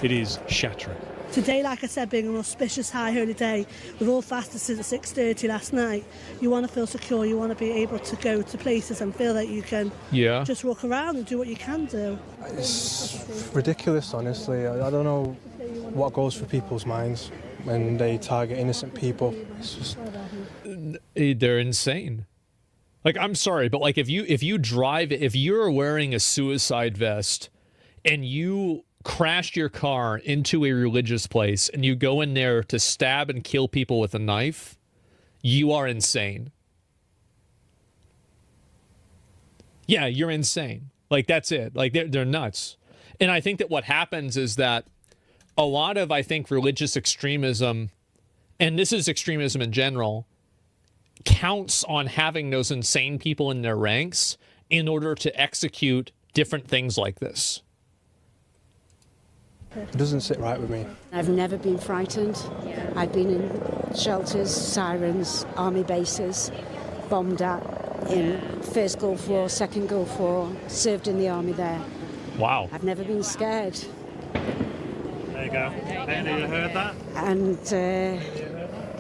It is shattering. Today, like I said, being an auspicious high holy day, we've all fasted since 6:30 last night. You want to feel secure, you want to be able to go to places and feel that you can just walk around and do what you can do. It's ridiculous, honestly. I don't know what goes through people's minds when they target innocent people. It's just... They're insane. Like, I'm sorry, but like if you're wearing a suicide vest and you crash your car into a religious place and you go in there to stab and kill people with a knife, you are insane. Yeah, you're insane. Like, that's it. Like, they're nuts. And I think that what happens is that a lot of, I think, religious extremism, and this is extremism in general, counts on having those insane people in their ranks in order to execute different things like this. It doesn't sit right with me. I've never been frightened. I've been in shelters, sirens, army bases, bombed at in first Gulf War, second Gulf War, served in the army there. Wow. I've never been scared. There you go. You heard that? And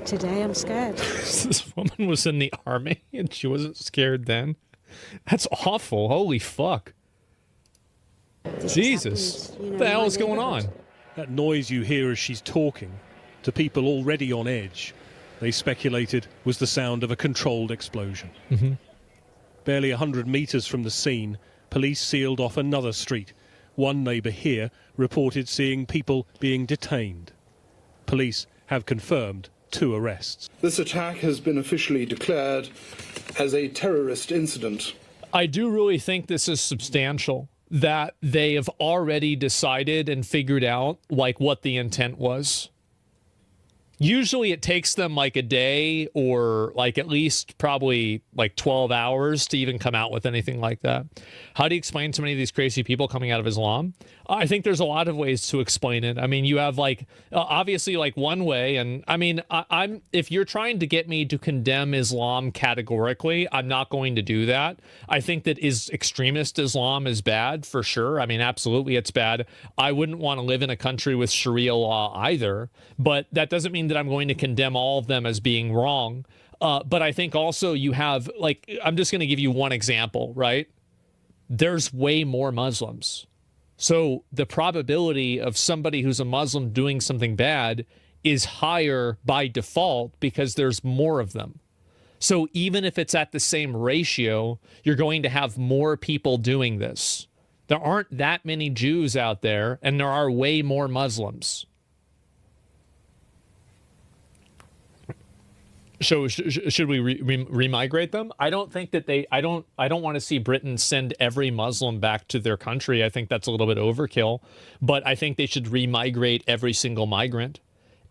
today I'm scared. This woman was in the army and she wasn't scared then. That's awful. Holy fuck. Jesus. What the hell is going on? That noise you hear as she's talking to people already on edge, they speculated was the sound of a controlled explosion. Mm-hmm. Barely 100 meters from the scene, police sealed off another street. One neighbor here reported seeing people being detained. Police have confirmed 2 arrests. This attack has been officially declared as a terrorist incident. I do really think this is substantial, that they have already decided and figured out, like, what the intent was. Usually it takes them like a day or like at least probably like 12 hours to even come out with anything like that. How do you explain so many of these crazy people coming out of Islam? I think there's a lot of ways to explain it. I mean, you have like obviously like one way, and I mean, I'm if you're trying to get me to condemn Islam categorically, I'm not going to do that. I think that extremist Islam is bad for sure. I mean, absolutely it's bad. I wouldn't want to live in a country with Sharia law either, but that doesn't mean that I'm going to condemn all of them as being wrong. But I think also you have, like, I'm just going to give you one example, right? There's way more Muslims. So the probability of somebody who's a Muslim doing something bad is higher by default because there's more of them. So even if it's at the same ratio, you're going to have more people doing this. There aren't that many Jews out there, and there are way more Muslims. So should we remigrate them? I don't think that I don't want to see Britain send every Muslim back to their country. I think that's a little bit overkill, but I think they should remigrate every single migrant.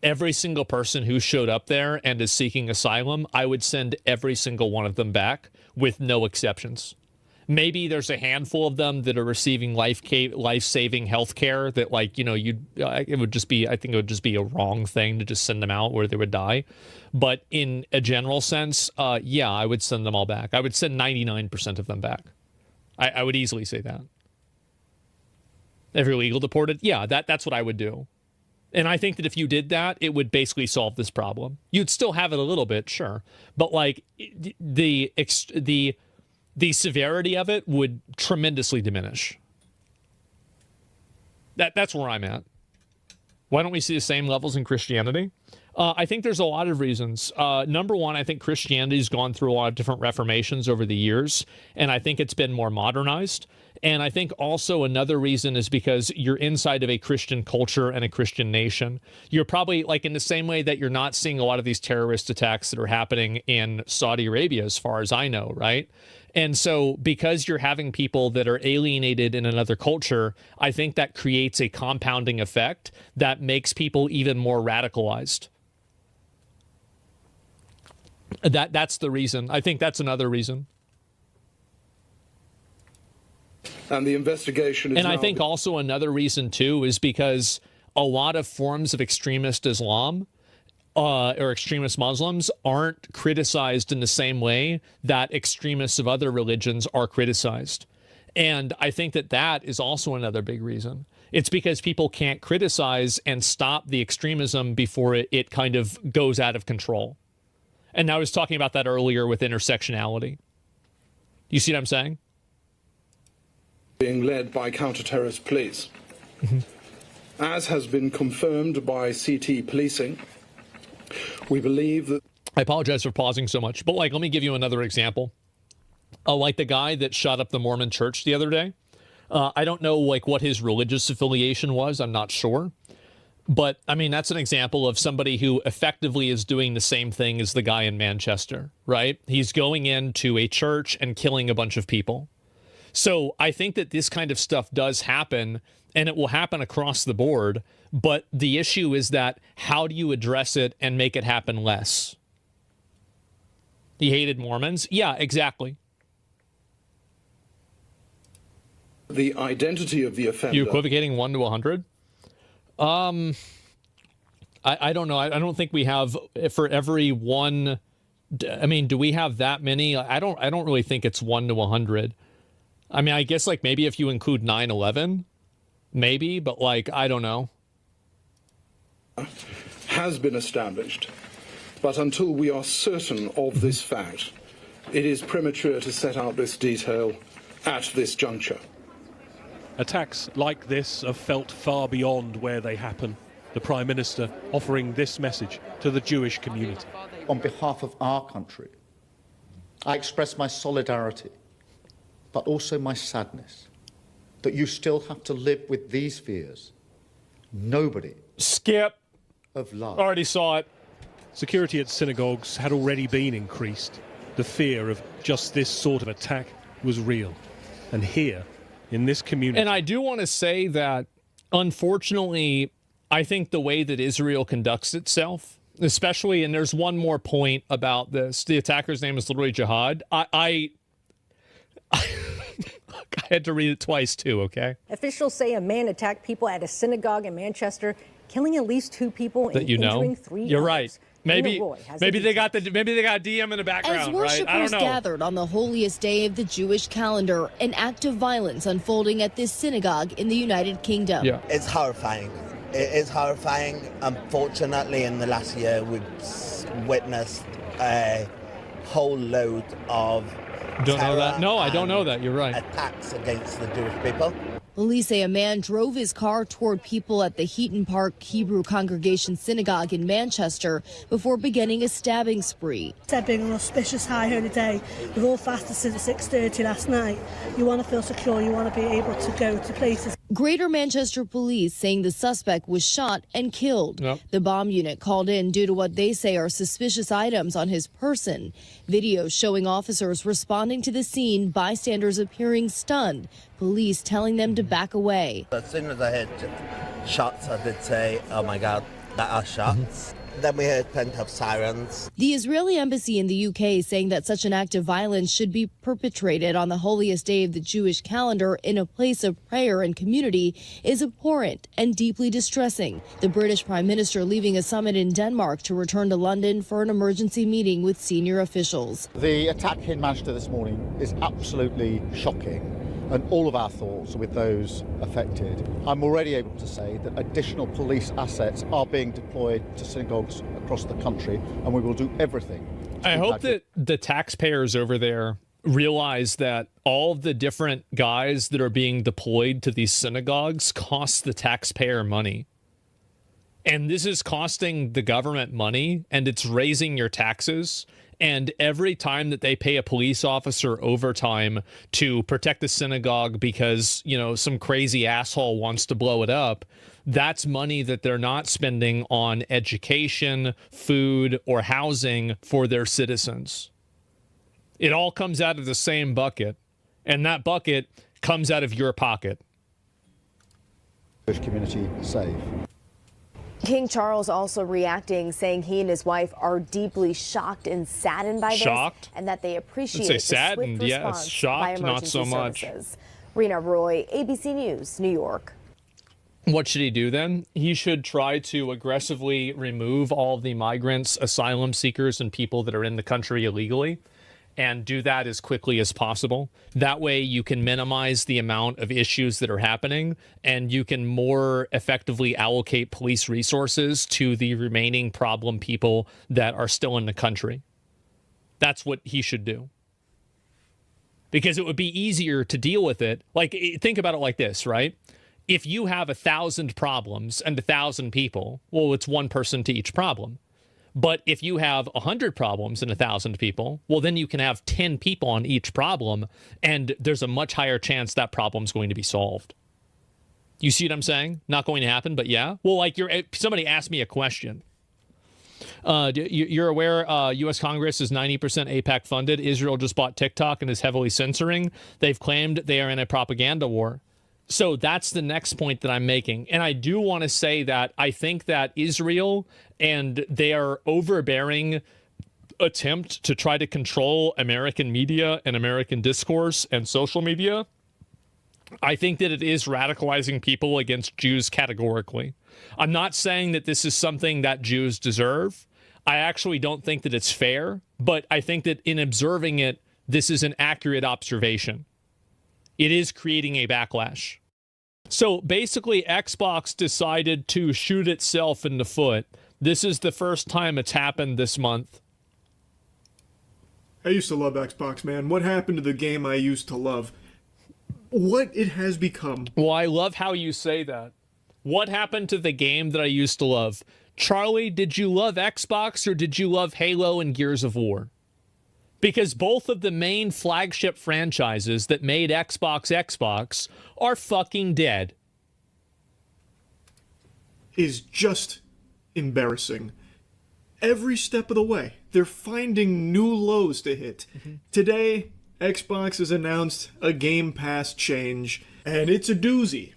Every single person who showed up there and is seeking asylum, I would send every single one of them back with no exceptions. Maybe there's a handful of them that are receiving life-saving health care that, like, you know, I think it would just be a wrong thing to just send them out where they would die. But in a general sense, yeah, I would send them all back. I would send 99% of them back. I would easily say that. If you're legal deported, yeah, that's what I would do. And I think that if you did that, it would basically solve this problem. You'd still have it a little bit, sure. But, like, the the severity of it would tremendously diminish. That's where I'm at. Why don't we see the same levels in Christianity? I think there's a lot of reasons. Number one, I think Christianity's gone through a lot of different reformations over the years, and I think it's been more modernized. And I think also another reason is because you're inside of a Christian culture and a Christian nation. You're probably, like, in the same way that you're not seeing a lot of these terrorist attacks that are happening in Saudi Arabia, as far as I know, right? And so because you're having people that are alienated in another culture, I think that creates a compounding effect that makes people even more radicalized. That's the reason. I think that's another reason. And the investigation is I think also another reason, too, is because a lot of forms of extremist Islam or extremist Muslims aren't criticized in the same way that extremists of other religions are criticized. And I think that is also another big reason. It's because people can't criticize and stop the extremism before it kind of goes out of control. And I was talking about that earlier with intersectionality. You see what I'm saying? Being led by counter-terrorist police. As has been confirmed by CT policing, we believe that... I apologize for pausing so much, but let me give you another example. Like the guy that shot up the Mormon church the other day. I don't know what his religious affiliation was. I'm not sure. But, I mean, that's an example of somebody who effectively is doing the same thing as the guy in Manchester, right? He's going into a church and killing a bunch of people. So I think that this kind of stuff does happen, and it will happen across the board. But the issue is that how do you address it and make it happen less? He hated Mormons? Yeah, exactly. The identity of the offender... You're equivocating 1 to 100? I don't know. I don't think we have for every one. I mean, do we have that many? I don't really think it's 1 to 100. I mean, I guess maybe if you include 9/11, maybe, but I don't know. Has been established, but until we are certain of this fact, it is premature to set out this detail at this juncture. Attacks like this are felt far beyond where they happen. The Prime Minister offering this message to the Jewish community. On behalf of our country, I express my solidarity, but also my sadness that you still have to live with these fears. Nobody. Skip. Of love. Already saw it. Security at synagogues had already been increased. The fear of just this sort of attack was real. And here, in this community. And I do want to say that, unfortunately, I think the way that Israel conducts itself, especially, and there's one more point about this, the attacker's name is literally Jihad. I had to read it twice too, okay? Officials say a man attacked people at a synagogue in Manchester, killing at least 2 people and injuring 3 others. You're right. Maybe they got DM in the background. As worshippers right? I don't know. gathered on the holiest day of the Jewish calendar, an act of violence unfolding at this synagogue in the United Kingdom. Yeah. It's horrifying. It is horrifying. Unfortunately, in the last year, we've witnessed a whole load of Don't know that? No, I don't know that. You're right. Attacks against the Jewish people. Police say a man drove his car toward people at the Heaton Park Hebrew Congregation Synagogue in Manchester before beginning a stabbing spree. It being an auspicious high holy day, we've all fasted since 6:30 last night. You want to feel secure, you want to be able to go to places. Greater Manchester police saying the suspect was shot and killed. Yep. The bomb unit called in due to what they say are suspicious items on his person. Videos showing officers responding to the scene, bystanders appearing stunned, police telling them to back away. As soon as I heard shots, I did say, oh my God, that are shots. Then we heard plenty of sirens. The Israeli embassy in the UK saying that such an act of violence should be perpetrated on the holiest day of the Jewish calendar in a place of prayer and community is abhorrent and deeply distressing. The British Prime Minister leaving a summit in Denmark to return to London for an emergency meeting with senior officials. The attack in Manchester this morning is absolutely shocking, and all of our thoughts are with those affected. I'm already able to say that additional police assets are being deployed to synagogues across the country, and we will do everything. I hope that the taxpayers over there realize that all of the different guys that are being deployed to these synagogues cost the taxpayer money. And this is costing the government money, and it's raising your taxes. And every time that they pay a police officer overtime to protect the synagogue because, you know, some crazy asshole wants to blow it up, that's money that they're not spending on education, food, or housing for their citizens. It all comes out of the same bucket, and that bucket comes out of your pocket. Jewish community safe. King Charles also reacting, saying he and his wife are deeply shocked and saddened by this, and that they appreciate the saddened, swift response yes. Shocked, by emergency not so much. services. Rena Roy, ABC News, New York. What should he do then? He should try to aggressively remove all of the migrants, asylum seekers, and people that are in the country illegally, and do that as quickly as possible. That way you can minimize the amount of issues that are happening, and you can more effectively allocate police resources to the remaining problem people that are still in the country. That's what he should do. Because it would be easier to deal with it. Like, think about it like this, right? If you have 1,000 problems and 1,000 people, well, it's one person to each problem. But if you have 100 problems and 1,000 people, well, then you can have 10 people on each problem, and there's a much higher chance that problem's going to be solved. You see what I'm saying? Not going to happen, but yeah. Well, like somebody asked me a question. You're aware U.S. Congress is 90% AIPAC funded. Israel just bought TikTok and is heavily censoring. They've claimed they are in a propaganda war. So that's the next point that I'm making. And I do want to say that I think that Israel and their overbearing attempt to try to control American media and American discourse and social media, I think that it is radicalizing people against Jews categorically. I'm not saying that this is something that Jews deserve. I actually don't think that it's fair, but I think that in observing it, this is an accurate observation. It is creating a backlash. So basically, Xbox decided to shoot itself in the foot. This is the first time it's happened this month. I used to love Xbox, man. What happened to the game I used to love? What it has become. Well, I love how you say that. What happened to the game that I used to love? Charlie, did you love Xbox or did you love Halo and Gears of War? Because both of the main flagship franchises that made Xbox are fucking dead. Is just embarrassing. Every step of the way, they're finding new lows to hit. Today, Xbox has announced a Game Pass change, and it's a doozy.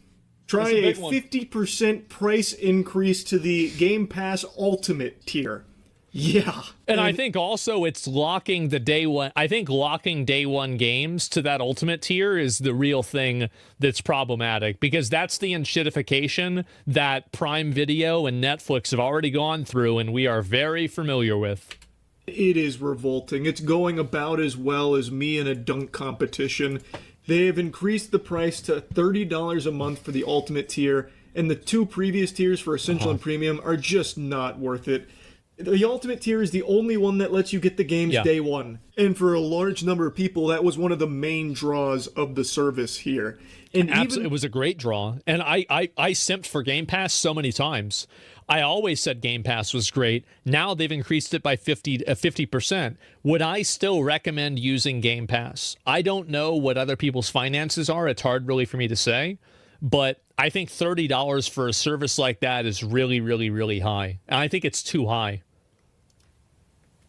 Try a 50% price increase to the Game Pass Ultimate tier. Yeah. And I think also it's locking the day one. I think locking day one games to that Ultimate tier is the real thing that's problematic, because that's the enshittification that Prime Video and Netflix have already gone through and we are very familiar with. It is revolting. It's going about as well as me in a dunk competition. They have increased the price to $30 a month for the Ultimate tier, and the two previous tiers for Essential and Premium are just not worth it. The Ultimate tier is the only one that lets you get the games day one. And for a large number of people, that was one of the main draws of the service here. And it was a great draw. And I simped for Game Pass so many times. I always said Game Pass was great. Now they've increased it by 50%. Would I still recommend using Game Pass? I don't know what other people's finances are. It's hard really for me to say. But I think $30 for a service like that is really, really, really high. And I think it's too high.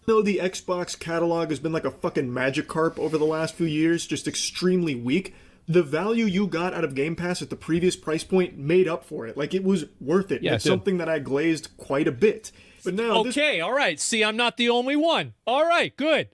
Though the Xbox catalog has been like a fucking Magikarp over the last few years, just extremely weak, the value you got out of Game Pass at the previous price point made up for it. Like, it was worth it. Yeah, it's something that I glazed quite a bit. But now okay, all right. See, I'm not the only one. All right, good.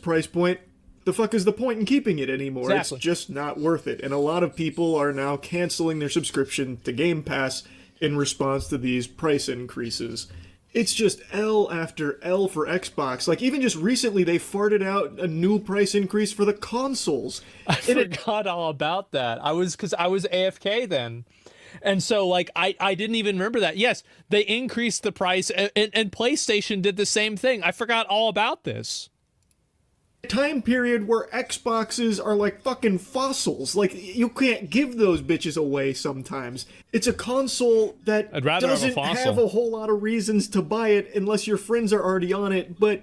Price point, the fuck is the point in keeping it anymore? Exactly. It's just not worth it. And a lot of people are now canceling their subscription to Game Pass in response to these price increases. It's just L after L for Xbox. Like, even just recently, they farted out a new price increase for the consoles. I forgot all about that. Because I was AFK then. And so, like, I didn't even remember that. Yes, they increased the price, and PlayStation did the same thing. I forgot all about this. time period where Xboxes are like fucking fossils. Like, you can't give those bitches away sometimes. It's a console that doesn't have a whole lot of reasons to buy it unless your friends are already on it, but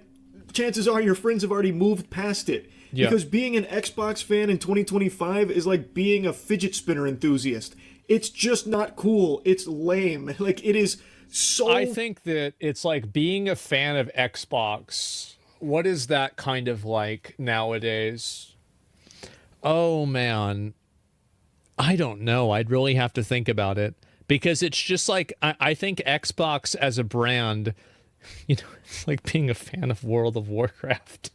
chances are your friends have already moved past it. Yeah. Because being an Xbox fan in 2025 is like being a fidget spinner enthusiast. It's just not cool. It's lame. Like, it is so... I think that it's like being a fan of Xbox... What is that kind of like nowadays? Oh, man. I don't know. I'd really have to think about it. Because it's just like, I think Xbox as a brand, you know, it's like being a fan of World of Warcraft.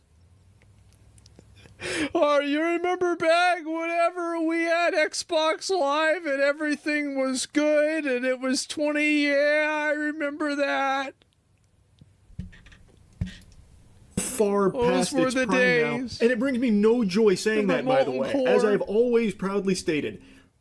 Oh, you remember back whenever we had Xbox Live and everything was good and it was 20? Yeah, I remember that. Far past its prime now, and it brings me no joy saying that, by the way. As I've always proudly stated,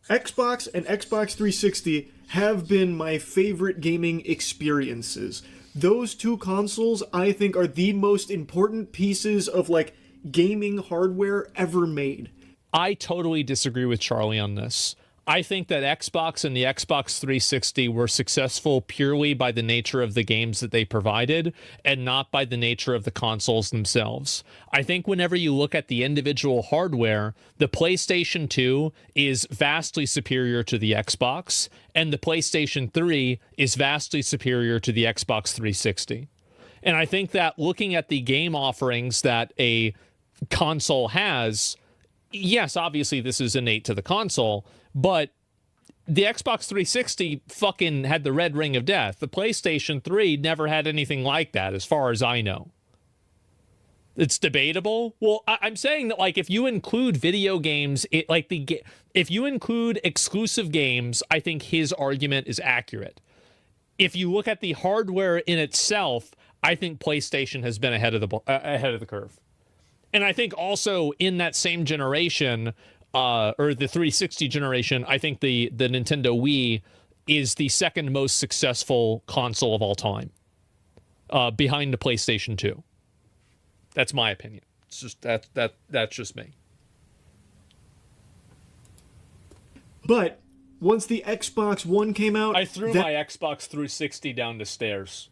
Xbox and Xbox 360 have been my favorite gaming experiences. Those two consoles, I think, are the most important pieces of, like, gaming hardware ever made. I totally disagree with Charlie on this. I think that Xbox and the Xbox 360 were successful purely by the nature of the games that they provided and not by the nature of the consoles themselves. I think whenever you look at the individual hardware, the PlayStation 2 is vastly superior to the Xbox, and the PlayStation 3 is vastly superior to the Xbox 360. And I think that looking at the game offerings that a console has, yes, obviously this is innate to the console, but the Xbox 360 fucking had the red ring of death. The PlayStation 3 never had anything like that, as far as I know. It's debatable. Well, I'm saying that, like, if you include video games, if you include exclusive games, I think his argument is accurate. If you look at the hardware in itself, I think PlayStation has been ahead of the curve. And I think also in that same generation, or the 360 generation, I think the Nintendo Wii is the second most successful console of all time, behind the PlayStation 2. That's my opinion. It's just that's just me. But once the Xbox One came out, I threw my Xbox 360 down the stairs.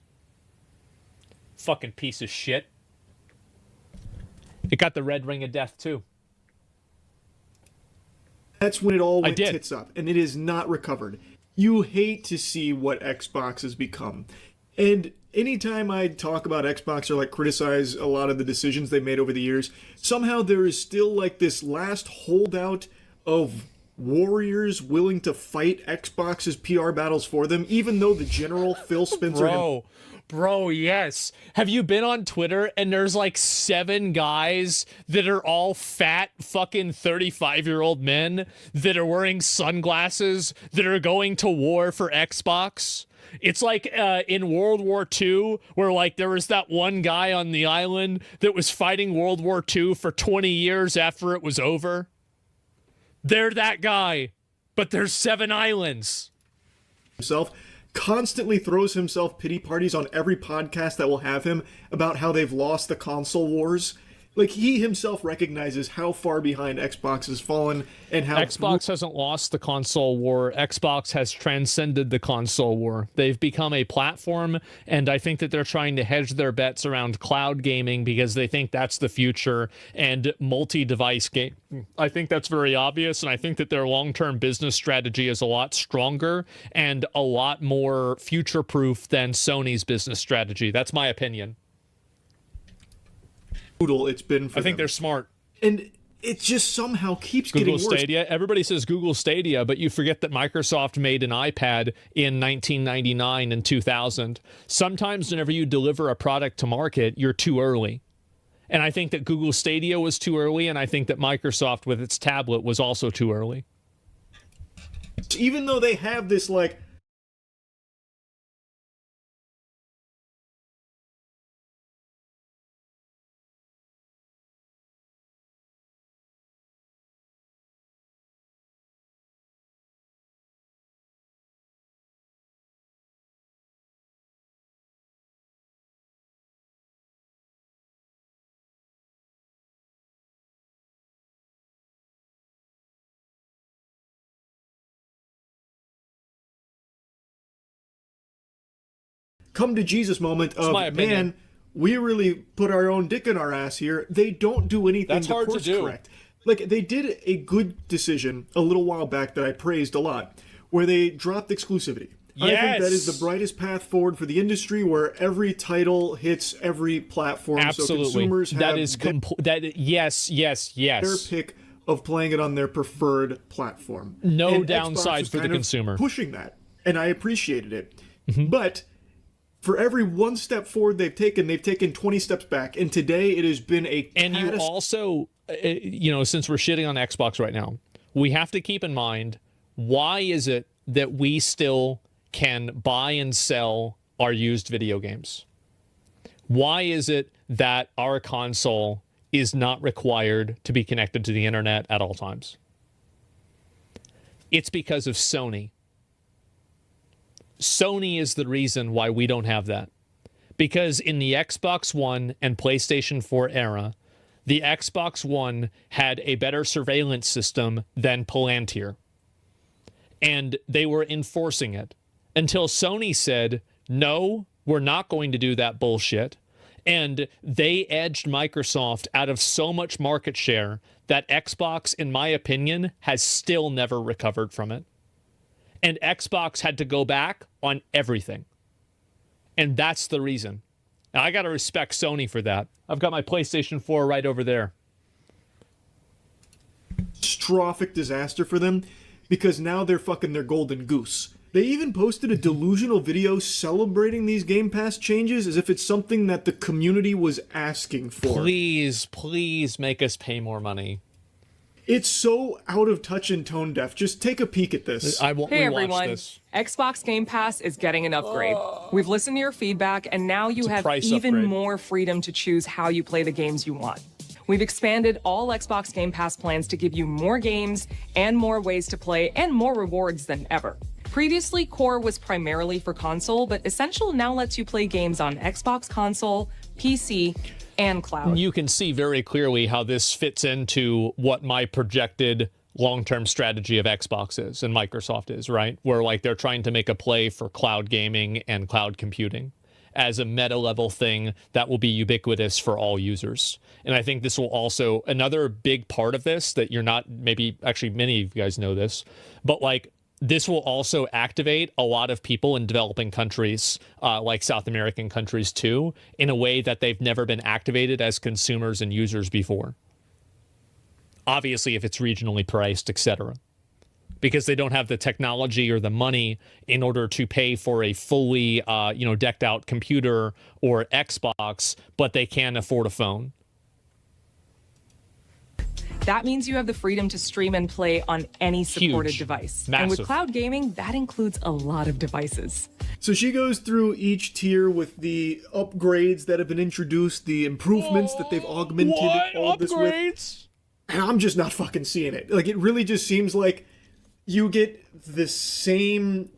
Fucking piece of shit. It got the red ring of death too. That's when it all went tits up, and it is not recovered. You hate to see what Xbox has become. And anytime I talk about Xbox or like criticize a lot of the decisions they've made over the years, somehow there is still like this last holdout of warriors willing to fight Xbox's PR battles for them, even though the general Phil Spencer... Bro, yes. Have you been on Twitter and there's like 7 guys that are all fat fucking 35-year-old men that are wearing sunglasses that are going to war for Xbox? It's like in World War II where like there was that one guy on the island that was fighting World War II for 20 years after it was over. They're that guy, but there's 7 islands. Himself constantly throws himself pity parties on every podcast that will have him about how they've lost the console wars. Like, he himself recognizes how far behind Xbox has fallen and how... Xbox hasn't lost the console war. Xbox has transcended the console war. They've become a platform, and I think that they're trying to hedge their bets around cloud gaming because they think that's the future, and multi-device game. I think that's very obvious, and I think that their long-term business strategy is a lot stronger and a lot more future-proof than Sony's business strategy. That's my opinion. It's been for I think them. They're smart. And it just somehow keeps Google getting worse. Stadia. Everybody says Google Stadia, but you forget that Microsoft made an iPad in 1999 and 2000. Sometimes whenever you deliver a product to market, you're too early. And I think that Google Stadia was too early, and I think that Microsoft with its tablet was also too early. Even though they have this, like, come to Jesus moment of, man, we really put our own dick in our ass here. They don't do anything to course correct. Like, they did a good decision a little while back that I praised a lot, where they dropped exclusivity. Yes. I think that is the brightest path forward for the industry, where every title hits every platform. Absolutely. So consumers have yes. their pick of playing it on their preferred platform. No downside for the consumer. Pushing that, and I appreciated it. But for every one step forward they've taken 20 steps back. And today it has been a And you also, since we're shitting on Xbox right now, we have to keep in mind, why is it that we still can buy and sell our used video games? Why is it that our console is not required to be connected to the internet at all times? It's because of Sony. Sony is the reason why we don't have that. Because in the Xbox One and PlayStation 4 era, the Xbox One had a better surveillance system than Palantir. And they were enforcing it until Sony said, no, we're not going to do that bullshit. And they edged Microsoft out of so much market share that Xbox, in my opinion, has still never recovered from it. And Xbox had to go back on everything. And that's the reason. Now, I got to respect Sony for that. I've got my PlayStation 4 right over there. Catastrophic disaster for them, because now they're fucking their golden goose. They even posted a delusional video celebrating these Game Pass changes as if it's something that the community was asking for. Please make us pay more money. It's so out of touch and tone deaf. Just take a peek at this. Hey everyone, Xbox Game Pass is getting an upgrade. We've listened to your feedback, and now you have even more freedom to choose how you play the games you want. We've expanded all Xbox Game Pass plans to give you more games and more ways to play and more rewards than ever. Previously, Core was primarily for console, but Essential now lets you play games on Xbox console, PC, and cloud. You can see very clearly how this fits into what my projected long-term strategy of Xbox is and Microsoft is, right? Where like they're trying to make a play for cloud gaming and cloud computing as a meta level thing that will be ubiquitous for all users. And I think this will also, another big part of this that you're not, maybe actually many of you guys know this, but like this will also activate a lot of people in developing countries, like South American countries too, in a way that they've never been activated as consumers and users before. Obviously, if it's regionally priced, etc. Because they don't have the technology or the money in order to pay for a fully, decked out computer or Xbox, but they can afford a phone. That means you have the freedom to stream and play on any supported device. Massive. And with cloud gaming, that includes a lot of devices. So she goes through each tier with the upgrades that have been introduced, the improvements that they've augmented all this with. And I'm just not fucking seeing it. Like, it really just seems like you get the same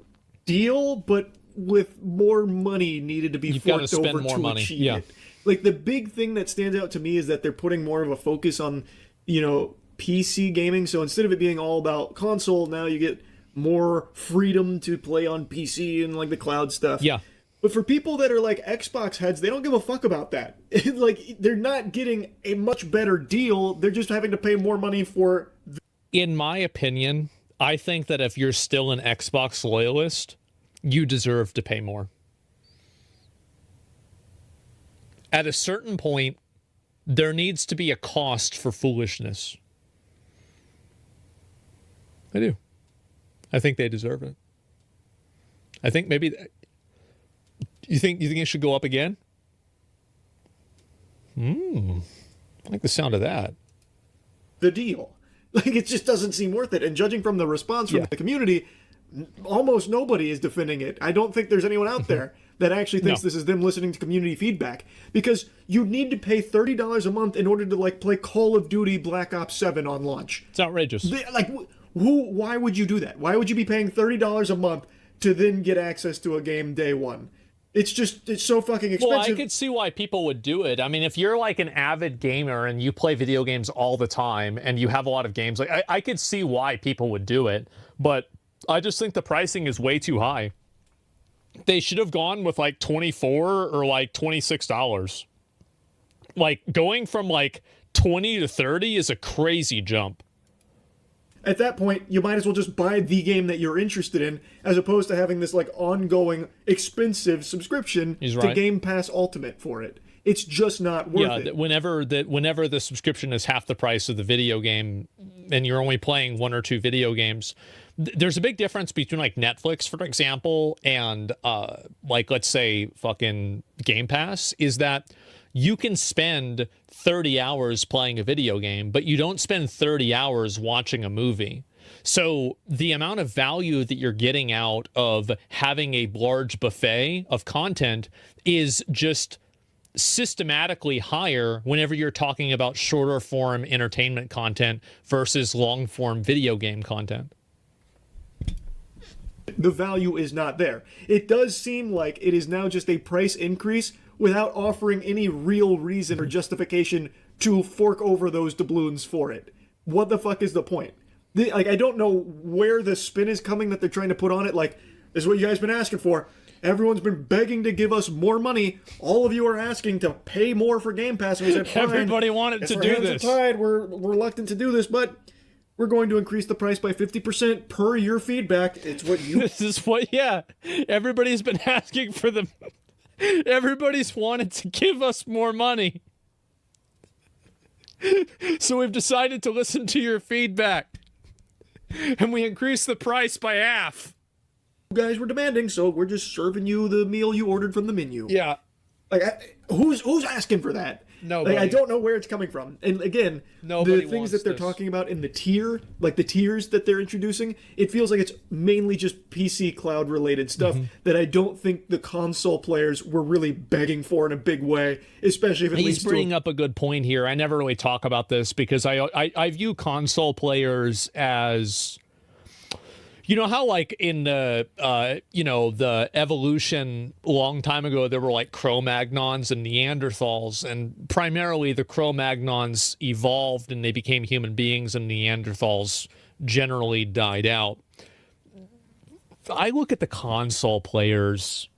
deal, but with more money needed to be forked over to achieve it. Like, the big thing that stands out to me is that they're putting more of a focus on, PC gaming. So instead of it being all about console, now you get more freedom to play on PC and like the cloud stuff. Yeah. But for people that are like Xbox heads, they don't give a fuck about that. Like, they're not getting a much better deal. They're just having to pay more money for... In my opinion, I think that if you're still an Xbox loyalist, you deserve to pay more. At a certain point, there needs to be a cost for foolishness. I do. I think they deserve it. I think maybe... You think it should go up again? I like the sound of that. The deal. Like, it just doesn't seem worth it. And judging from the response from the community, almost nobody is defending it. I don't think there's anyone out there that actually thinks this is them listening to community feedback. Because you need to pay $30 a month in order to, like, play Call of Duty Black Ops 7 on launch. It's outrageous. Why would you do that? Why would you be paying $30 a month to then get access to a game day one? It's so fucking expensive. Well, I could see why people would do it. I mean, if you're like an avid gamer and you play video games all the time and you have a lot of games, like I could see why people would do it. But I just think the pricing is way too high. They should have gone with like $24 or like $26. Like going from like 20 to 30 is a crazy jump. At that point, you might as well just buy the game that you're interested in, as opposed to having this like ongoing expensive subscription to Game Pass Ultimate for it. It's just not worth it. Whenever the subscription is half the price of the video game, and you're only playing 1 or 2 video games, there's a big difference between like Netflix, for example, and like let's say fucking Game Pass, is that you can spend 30 hours playing a video game, but you don't spend 30 hours watching a movie. So the amount of value that you're getting out of having a large buffet of content is just systematically higher whenever you're talking about shorter form entertainment content versus long form video game content. The value is not there. It does seem like it is now just a price increase without offering any real reason or justification to fork over those doubloons for it. What the fuck is the point? Like, I don't know where the spin is coming that they're trying to put on it. Like, this is what you guys been asking for. Everyone's been begging to give us more money. All of you are asking to pay more for Game Pass. And we said, fine. Everybody wanted to do this. We're reluctant to do this, but we're going to increase the price by 50% per your feedback. It's what you... This is what, yeah. Everybody's been asking for them. Everybody's wanted to give us more money. So we've decided to listen to your feedback. And we increased the price by half. You guys were demanding, so we're just serving you the meal you ordered from the menu. Yeah. Like, who's asking for that? Nobody. Like, I don't know where it's coming from. And again, the things that they're talking about in the tier, like the tiers that they're introducing, it feels like it's mainly just PC cloud related stuff that I don't think the console players were really begging for in a big way, especially if it leads to... He's bringing up a good point here. I never really talk about this because I view console players as... You know how, like, in the, the evolution a long time ago, there were, like, Cro-Magnons and Neanderthals, and primarily the Cro-Magnons evolved and they became human beings, and Neanderthals generally died out. I look at the console players,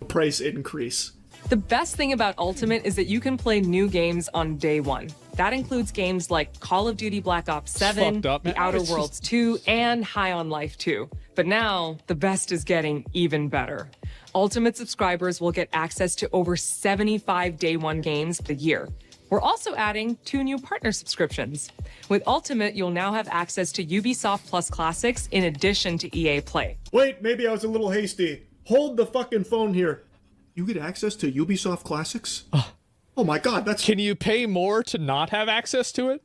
price increase. The best thing about Ultimate is that you can play new games on day one. That includes games like Call of Duty Black Ops 7, The Outer Worlds 2, and High on Life 2. But now, the best is getting even better. Ultimate subscribers will get access to over 75 day one games a year. We're also adding 2 new partner subscriptions. With Ultimate, you'll now have access to Ubisoft Plus Classics in addition to EA Play. Wait, maybe I was a little hasty. Hold the fucking phone here. You get access to Ubisoft Classics? Oh my god, that's... Can you pay more to not have access to it?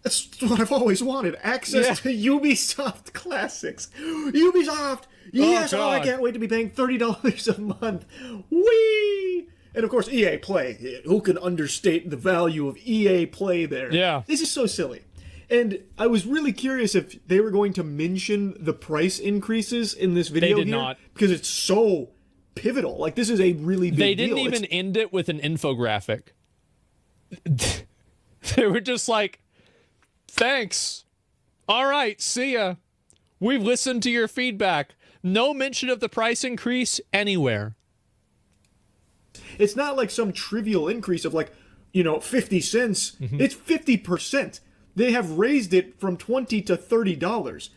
That's what I've always wanted. Access to Ubisoft Classics. Ubisoft! Yes! Oh, I can't wait to be paying $30 a month. Whee! And of course, EA Play. Who can understate the value of EA Play there? Yeah. This is so silly. And I was really curious if they were going to mention the price increases in this video. They did not. Because it's so... pivotal. Like, this is a really big deal. They didn't even end it with an infographic. They were just like, thanks. All right, see ya. We've listened to your feedback. No mention of the price increase anywhere. It's not like some trivial increase of 50 cents. Mm-hmm. It's 50%. They have raised it from $20 to $30,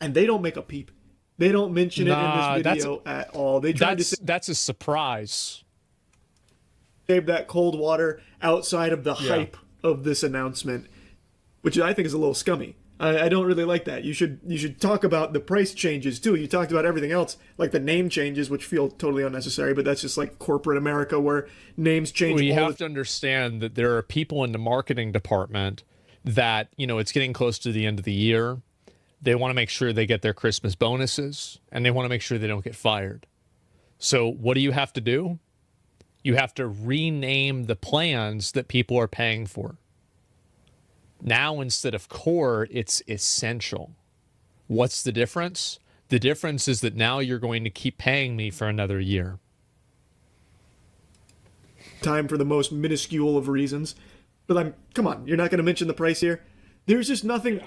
and they don't make a peep. They don't mention it in this video at all. They tried to say that's a surprise. Save that cold water outside of the hype of this announcement, which I think is a little scummy. I don't really like that. You should talk about the price changes too. You talked about everything else, like the name changes, which feel totally unnecessary, but that's just like corporate America where names change. Well, you have to understand that there are people in the marketing department that, it's getting close to the end of the year. They want to make sure they get their Christmas bonuses, and they want to make sure they don't get fired. So what do you have to do? You have to rename the plans that people are paying for. Now, instead of core, it's essential. What's the difference? The difference is that now you're going to keep paying me for another year. Time for the most minuscule of reasons. But come on, you're not going to mention the price here? There's just nothing.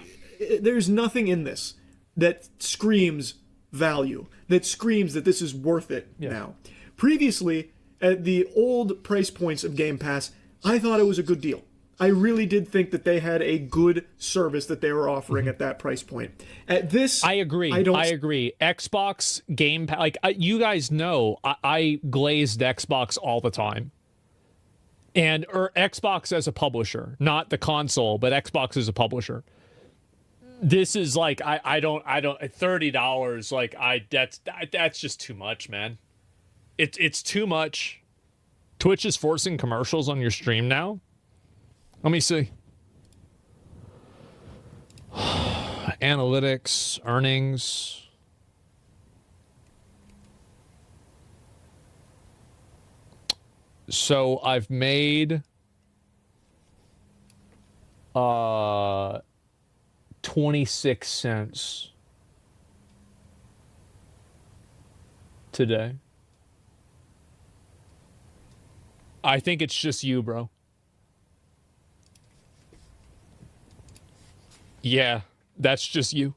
There's nothing in this that screams value, that screams that this is worth it now. Previously, at the old price points of Game Pass, I thought it was a good deal. I really did think that they had a good service that they were offering at that price point. At this, I agree. I agree. Xbox Game Pass, you guys know, I glazed Xbox all the time. Or Xbox as a publisher, not the console, but Xbox as a publisher. This is like I don't $30 like that's just too much, man. It's too much. Twitch is forcing commercials on your stream now. Let me see. Analytics, earnings. So I've made 26 cents today. I think it's just you, bro. Yeah, that's just you.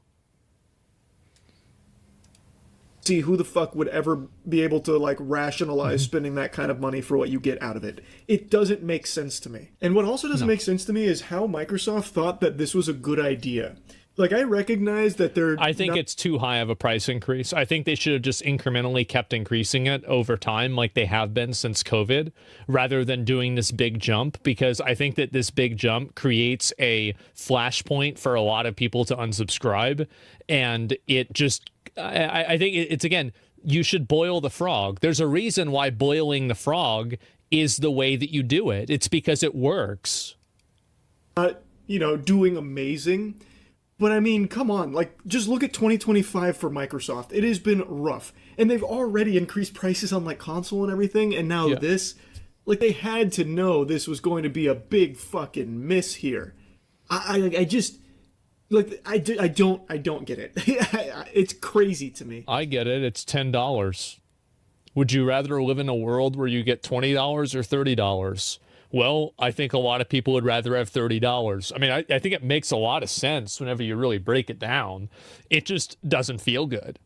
See who the fuck would ever be able to like rationalize spending that kind of money for what you get out of it. It doesn't make sense to me. And what also doesn't make sense to me is how Microsoft thought that this was a good idea. Like, I recognize that I think it's too high of a price increase. I think they should have just incrementally kept increasing it over time like they have been since COVID, rather than doing this big jump, because I think that this big jump creates a flashpoint for a lot of people to unsubscribe. And it just, I think it's, again, you should boil the frog. There's a reason why boiling the frog is the way that you do it. It's because it works. Doing amazing. But I mean, come on, like, just look at 2025 for Microsoft. It has been rough. And they've already increased prices on, like, console and everything, and now this. Like, they had to know this was going to be a big fucking miss here. I just, like, I don't get it. It's crazy to me. I get it. It's $10. Would you rather live in a world where you get $20 or $30? Well, I think a lot of people would rather have $30. I mean, I think it makes a lot of sense whenever you really break it down. It just doesn't feel good.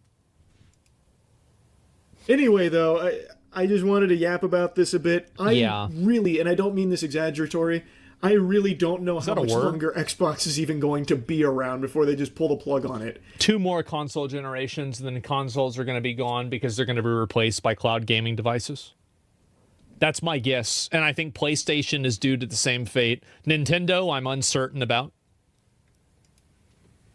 Anyway, though, I just wanted to yap about this a bit. I really, and I don't mean this exaggeratory, I really don't know how much longer Xbox is even going to be around before they just pull the plug on it. 2 more console generations, then consoles are going to be gone because they're going to be replaced by cloud gaming devices. That's my guess, and I think PlayStation is due to the same fate. Nintendo, I'm uncertain about.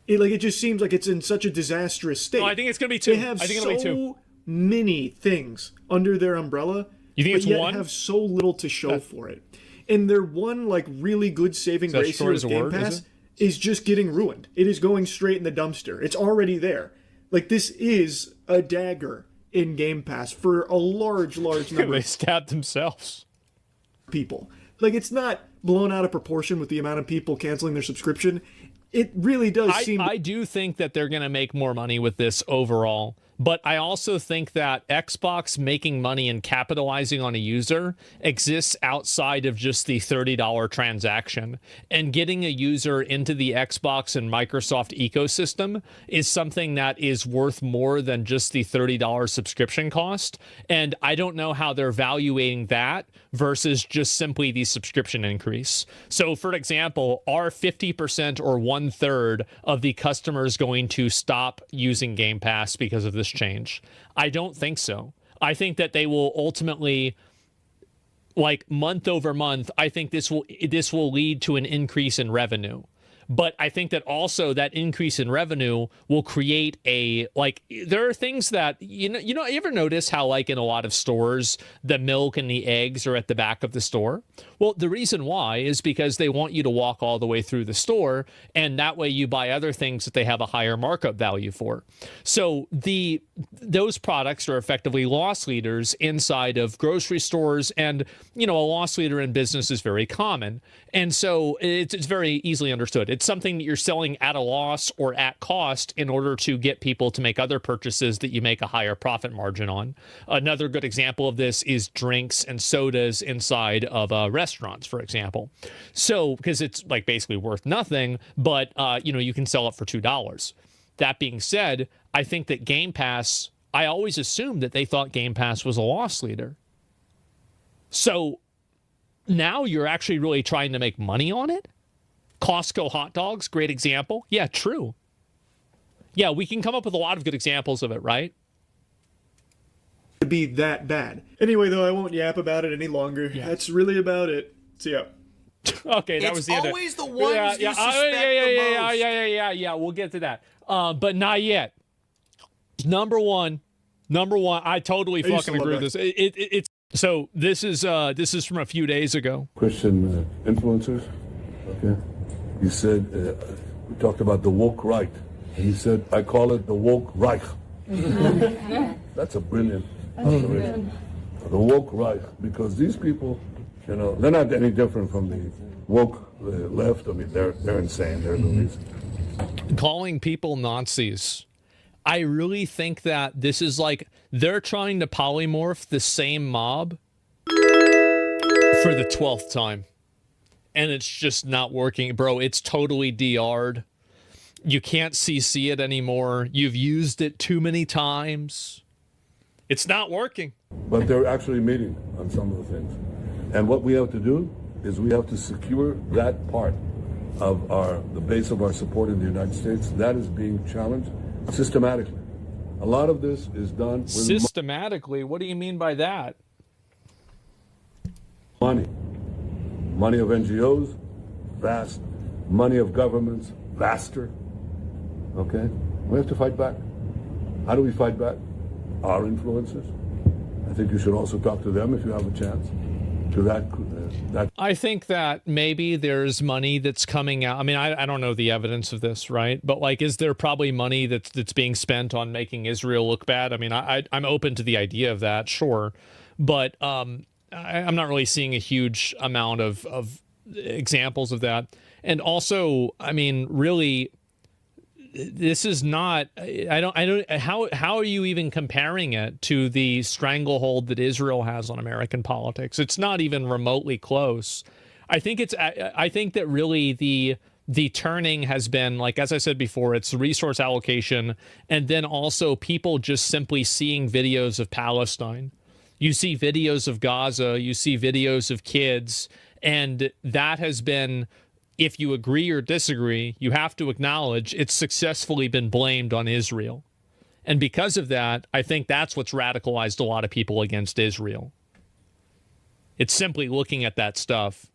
It just seems like it's in such a disastrous state. No, I think it's going to be 2. They have so many things under their umbrella, you think but it's yet one? have so little to show for it. And their one like really good saving grace here with Game Pass is just getting ruined. It is going straight in the dumpster. It's already there. Like, this is a dagger in Game Pass for a large number. They stabbed themselves. People. Like, it's not blown out of proportion with the amount of people canceling their subscription. It really does seem... I do think that they're going to make more money with this overall. But I also think that Xbox making money and capitalizing on a user exists outside of just the $30 transaction. And getting a user into the Xbox and Microsoft ecosystem is something that is worth more than just the $30 subscription cost. And I don't know how they're valuing that versus just simply the subscription increase. So, for example, are 50% or 1/3 of the customers going to stop using Game Pass because of this change? I don't think so. I think that they will ultimately, like, month over month, I think this will lead to an increase in revenue. But I think that also that increase in revenue will create there are things that, you ever notice how, like, in a lot of stores, the milk and the eggs are at the back of the store? Well, the reason why is because they want you to walk all the way through the store, and that way you buy other things that they have a higher markup value for. So those products are effectively loss leaders inside of grocery stores, and, a loss leader in business is very common. And so it's very easily understood. it's something that you're selling at a loss or at cost in order to get people to make other purchases that you make a higher profit margin on. Another good example of this is drinks and sodas inside of restaurants, for example. So, because it's like basically worth nothing, but you can sell it for $2. That being said, I think that Game Pass, I always assumed that they thought Game Pass was a loss leader. So now you're actually really trying to make money on it? Costco hot dogs, great example. Yeah, true. Yeah, we can come up with a lot of good examples of it, right? To be that bad. Anyway, though, I won't yap about it any longer. Yeah. That's really about it. See ya. Okay, that was the end. It's always the ones you suspect the most. Yeah. We'll get to that. But not yet. Number one. I totally fucking agree with this. It's so. This is from a few days ago. Christian influencers. Okay. You said we talked about the woke right, and you said I call it the woke Reich. That's a brilliant observation. The woke Reich, because these people, they're not any different from the woke left. I mean, they're insane. They're loonies. Calling people Nazis. I really think that this is like they're trying to polymorph the same mob for the 12th time. And it's just not working. Bro, it's totally DR'd. You can't CC it anymore. You've used it too many times. It's not working. But they're actually meeting on some of the things. And what we have to do is we have to secure that part of the base of our support in the United States. That is being challenged systematically. A lot of this is done with systematically. What do you mean by that? Money of NGOs, vast. Money of governments, vaster. Okay? We have to fight back. How do we fight back? Our influencers. I think you should also talk to them if you have a chance. To that. I think that maybe there's money that's coming out. I mean, I don't know the evidence of this, right? But like, is there probably money that's being spent on making Israel look bad? I mean, I'm open to the idea of that, sure. But I'm not really seeing a huge amount of examples of that. And also, I mean, really, this is not. How are you even comparing it to the stranglehold that Israel has on American politics? It's not even remotely close. I think that really the turning has been, like, as I said before, it's resource allocation, and then also people just simply seeing videos of Palestine. You see videos of Gaza, you see videos of kids, and that has been, if you agree or disagree, you have to acknowledge it's successfully been blamed on Israel. And because of that, I think that's what's radicalized a lot of people against Israel. It's simply looking at that stuff.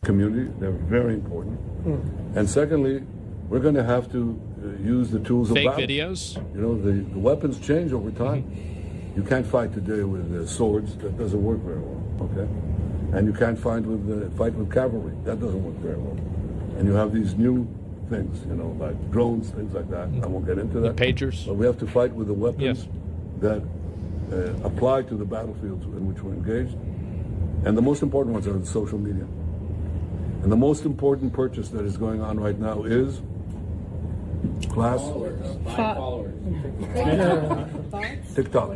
Community, they're very important. And secondly, we're going to have to use the tools of battle. Fake videos? The weapons change over time. You can't fight today with swords. That doesn't work very well, okay? And you can't fight with cavalry. That doesn't work very well. And you have these new things, like drones, things like that. I won't get into that. The pagers. But we have to fight with the weapons that apply to the battlefields in which we're engaged. And the most important ones are the social media. And the most important purchase that is going on right now is followers. TikTok.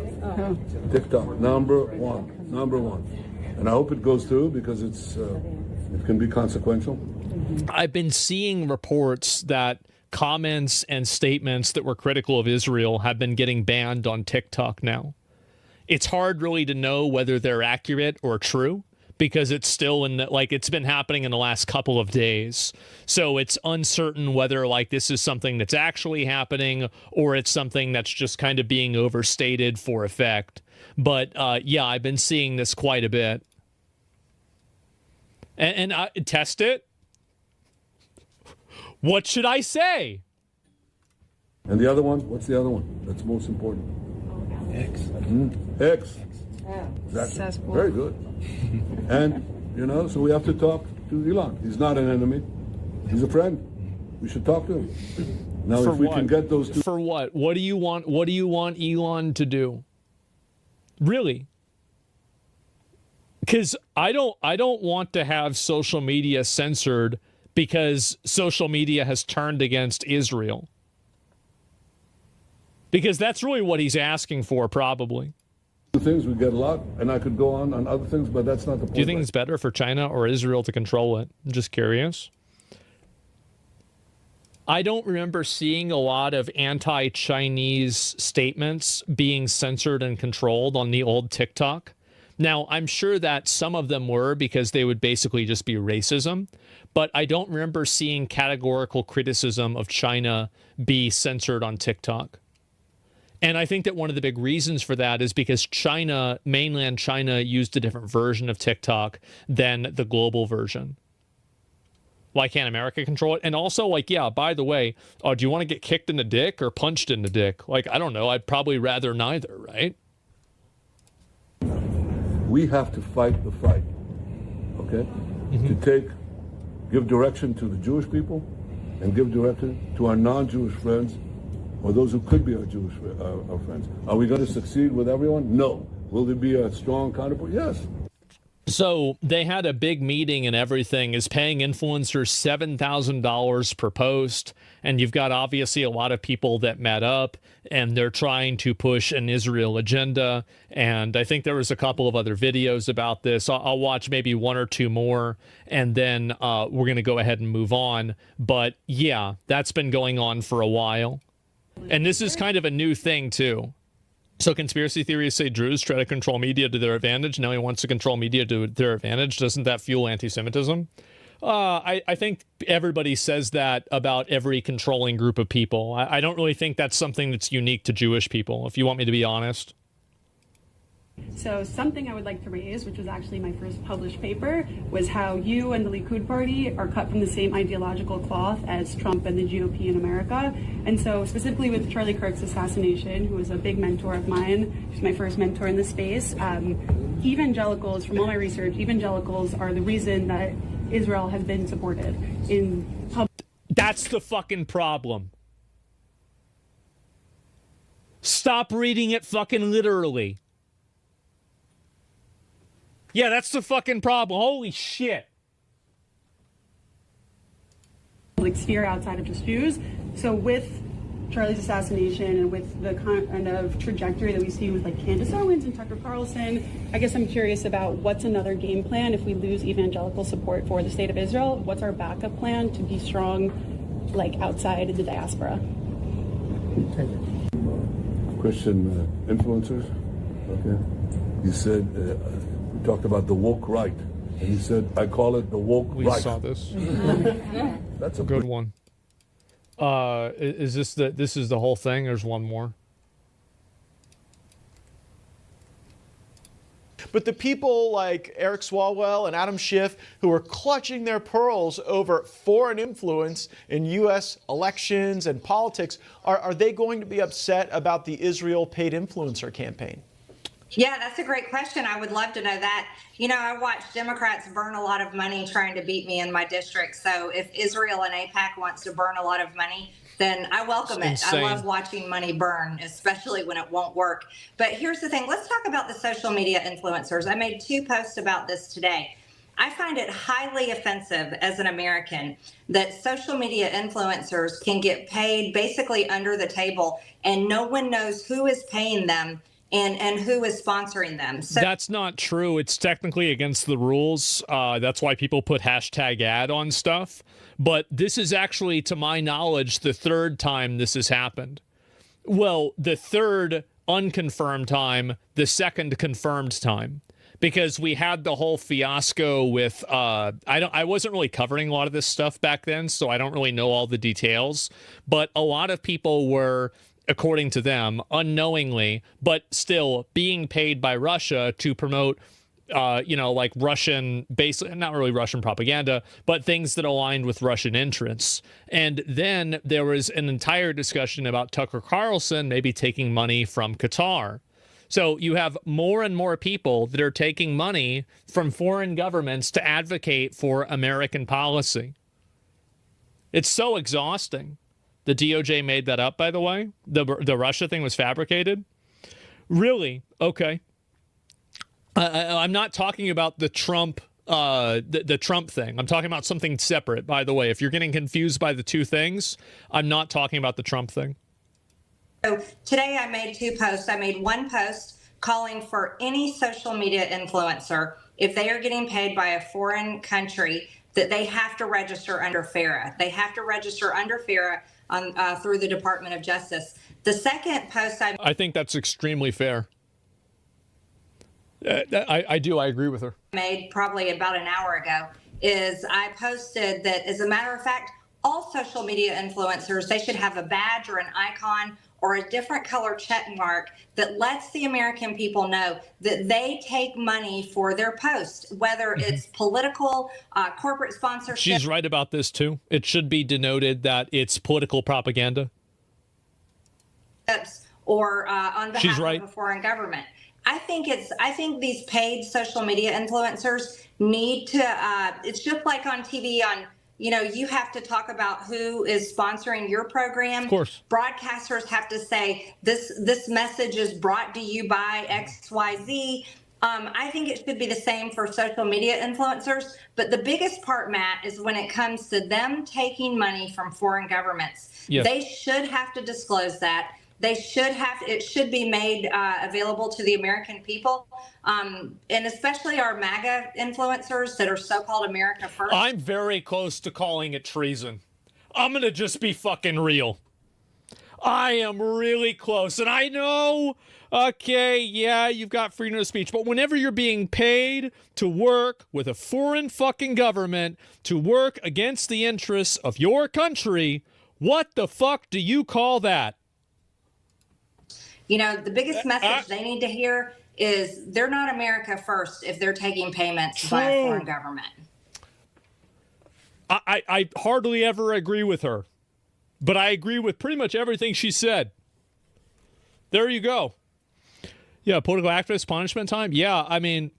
TikTok. Number one. And I hope it goes through because it can be consequential. I've been seeing reports that comments and statements that were critical of Israel have been getting banned on TikTok now. It's hard really to know whether they're accurate or true because it's still it's been happening in the last couple of days. So it's uncertain whether this is something that's actually happening or it's something that's just kind of being overstated for effect. But yeah, I've been seeing this quite a bit. And I test it. What should I say? And the other one? What's the other one? That's most important. X. X. Exactly. Very good. And, so we have to talk to Elon. He's not an enemy. He's a friend. We should talk to him. Now, if we can get those two... For what? What do you want Elon to do? Really? Because I don't want to have social media censored because social media has turned against Israel. Because that's really what he's asking for, probably. Things we get a lot, and I could go on other things, but that's not the point. Do you think it's better for China or Israel to control it? I'm just curious. I don't remember seeing a lot of anti-Chinese statements being censored and controlled on the old TikTok. Now, I'm sure that some of them were because they would basically just be racism, but I don't remember seeing categorical criticism of China be censored on TikTok. And I think that one of the big reasons for that is because China, mainland China, used a different version of TikTok than the global version. Why can't America control it? And also, like, yeah, by the way, do you want to get kicked in the dick or punched in the dick? Like, I don't know. I'd probably rather neither, right? We have to fight the fight, okay? To give direction to the Jewish people and give direction to our non-Jewish friends or those who could be our Jewish our friends. Are we going to succeed with everyone? No. Will there be a strong counterpart? Yes. So they had a big meeting and everything. Is paying influencers $7,000 per post. And you've got obviously a lot of people that met up and they're trying to push an Israel agenda. And I think there was a couple of other videos about this. I'll watch maybe one or two more and then we're going to go ahead and move on. But yeah, that's been going on for a while. And this is kind of a new thing, too. So conspiracy theories say Druze try to control media to their advantage. Now he wants to control media to their advantage. Doesn't that fuel anti-Semitism? I think everybody says that about every controlling group of people. I don't really think that's something that's unique to Jewish people, if you want me to be honest. So something I would like to raise, which was actually my first published paper, was how you and the Likud party are cut from the same ideological cloth as Trump and the GOP in America. And so specifically with Charlie Kirk's assassination, who was a big mentor of mine, she's my first mentor in the space, evangelicals, from all my research, evangelicals are the reason that Israel has been supported in public. That's the fucking problem. Stop reading it fucking literally. Yeah, that's the fucking problem. Holy shit. Public sphere outside of just Jews. So with Charlie's assassination and with the kind of trajectory that we see with like Candace Owens and Tucker Carlson, I guess I'm curious about what's another game plan if we lose evangelical support for the state of Israel. What's our backup plan to be strong, like outside of the diaspora? Christian influencers, okay? You said, we talked about the woke right, and you said, I call it the woke right. We saw this. That's a good one. Is this the whole thing? There's one more. But the people like Eric Swalwell and Adam Schiff who are clutching their pearls over foreign influence in U.S. elections and politics, are they going to be upset about the Israel paid influencer campaign? Yeah, that's a great question. I would love to know that. You know, I watched Democrats burn a lot of money trying to beat me in my district. So if Israel and AIPAC wants to burn a lot of money, then I welcome it. Insane. I love watching money burn, especially when it won't work. But here's the thing. Let's talk about the social media influencers. I made 2 posts about this today. I find it highly offensive as an American that social media influencers can get paid basically under the table and no one knows who is paying them and who is sponsoring them. So that's not true. It's technically against the rules. That's why people put #ad on stuff. But this is actually, to my knowledge, the 3rd time this has happened. Well, the 3rd unconfirmed time, the 2nd confirmed time. Because we had the whole fiasco with, I wasn't really covering a lot of this stuff back then, so I don't really know all the details. But a lot of people were, according to them, unknowingly, but still being paid by Russia to promote, like Russian, basically, not really Russian propaganda, but things that aligned with Russian interests. And then there was an entire discussion about Tucker Carlson maybe taking money from Qatar. So you have more and more people that are taking money from foreign governments to advocate for American policy. It's so exhausting. The DOJ made that up, by the way. The Russia thing was fabricated. Really? Okay. I'm not talking about the Trump the Trump thing. I'm talking about something separate, by the way. If you're getting confused by the two things, I'm not talking about the Trump thing. So today I made 2 posts. I made one post calling for any social media influencer, if they are getting paid by a foreign country, that they have to register under FARA. They have to register under FARA through the Department of Justice. The second post I think that's extremely fair. I do. I agree with her. Made probably about an hour ago is I posted that, as a matter of fact, all social media influencers, they should have a badge or an icon or a different color check mark that lets the American people know that they take money for their posts, whether it's political, corporate sponsorship. She's right about this too. It should be denoted that it's political propaganda. Or on behalf of a foreign government. I think these paid social media influencers need to, it's just like on TV you have to talk about who is sponsoring your program. Of course. Broadcasters have to say this message is brought to you by XYZ. I think it should be the same for social media influencers. But the biggest part, Matt, is when it comes to them taking money from foreign governments. Yes. They should have to disclose that. It should be made available to the American people, and especially our MAGA influencers that are so-called America First. I'm very close to calling it treason. I'm going to just be fucking real. I am really close. And I know, okay, yeah, you've got freedom of speech, but whenever you're being paid to work with a foreign fucking government to work against the interests of your country, what the fuck do you call that? The biggest message they need to hear is they're not America first if they're taking payments by a foreign government. I hardly ever agree with her, but I agree with pretty much everything she said. There you go. Yeah, political activist punishment time. Yeah, I mean,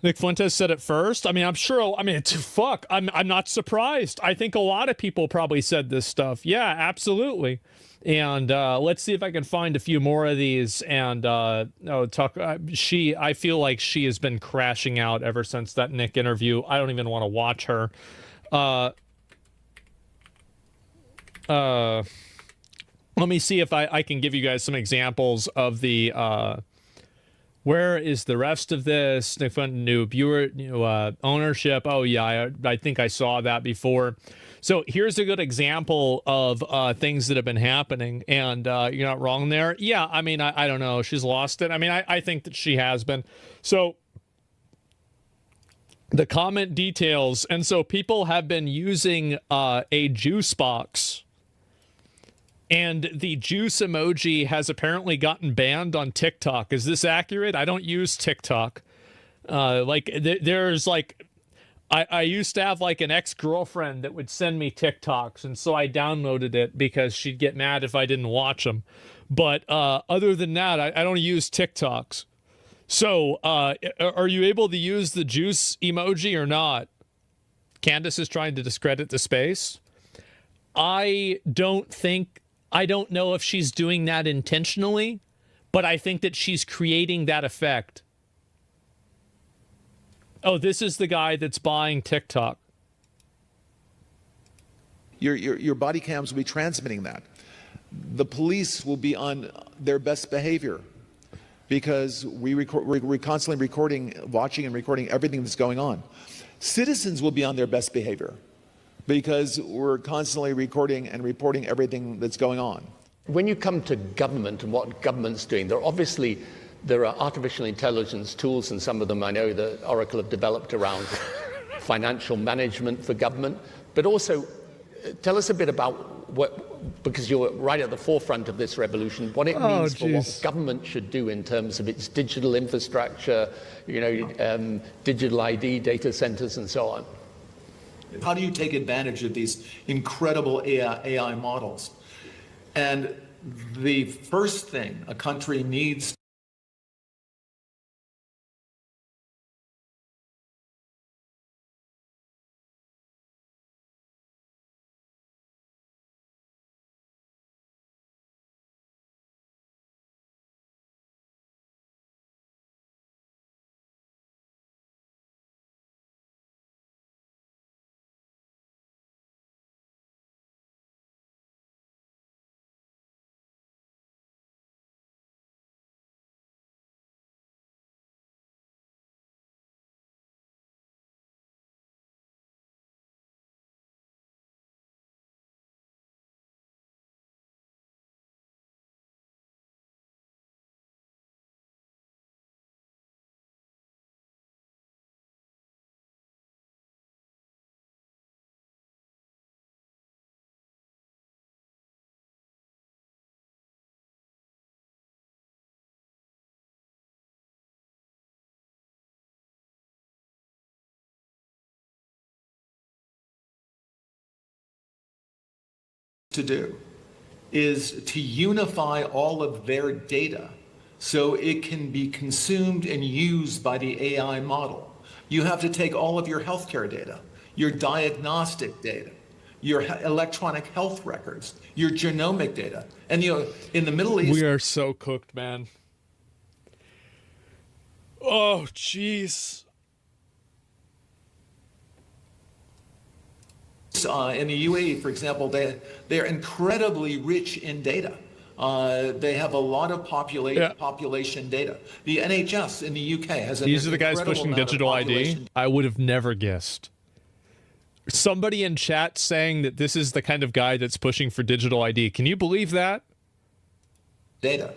Nick Fuentes said it first. I mean, I'm sure. I mean, fuck. I'm not surprised. I think a lot of people probably said this stuff. Yeah, absolutely. And let's see if I can find a few more of these and talk. I feel like she has been crashing out ever since that Nick interview. I don't even want to watch her. Let me see if I can give you guys some examples of the. Where is the rest of this? New viewer, ownership. Oh yeah, I think I saw that before. So here's a good example of things that have been happening, and you're not wrong there. Yeah, I mean, I don't know. She's lost it. I mean, I think that she has been. So the comment details, and so people have been using a juice box. And the juice emoji has apparently gotten banned on TikTok. Is this accurate? I don't use TikTok. There's like, I used to have like an ex-girlfriend that would send me TikToks. And so I downloaded it because she'd get mad if I didn't watch them. But other than that, I don't use TikToks. So are you able to use the juice emoji or not? Candace is trying to discredit the space. I don't know if she's doing that intentionally, but I think that she's creating that effect. Oh, this is the guy that's buying TikTok. Your body cams will be transmitting that. The police will be on their best behavior because we're constantly recording, watching and recording everything that's going on. Citizens will be on their best behavior because we're constantly recording and reporting everything that's going on. When you come to government and what government's doing, there are artificial intelligence tools, and some of them I know that Oracle have developed around financial management for government. But also, tell us a bit about because you're right at the forefront of this revolution, what it means for what government should do in terms of its digital infrastructure, digital ID, data centers, and so on. How do you take advantage of these incredible AI models? And the first thing a country needs to do is to unify all of their data so it can be consumed and used by the AI model. You have to take all of your healthcare data, your diagnostic data, your electronic health records, your genomic data. And in the Middle East, we are so cooked, man. Oh, jeez. In the UAE, for example, they're incredibly rich in data. They have a lot of population data. The NHS in the UK has an These are the guys pushing digital ID. I would have never guessed. Somebody in chat saying that this is the kind of guy that's pushing for digital ID. Can you believe that? Data.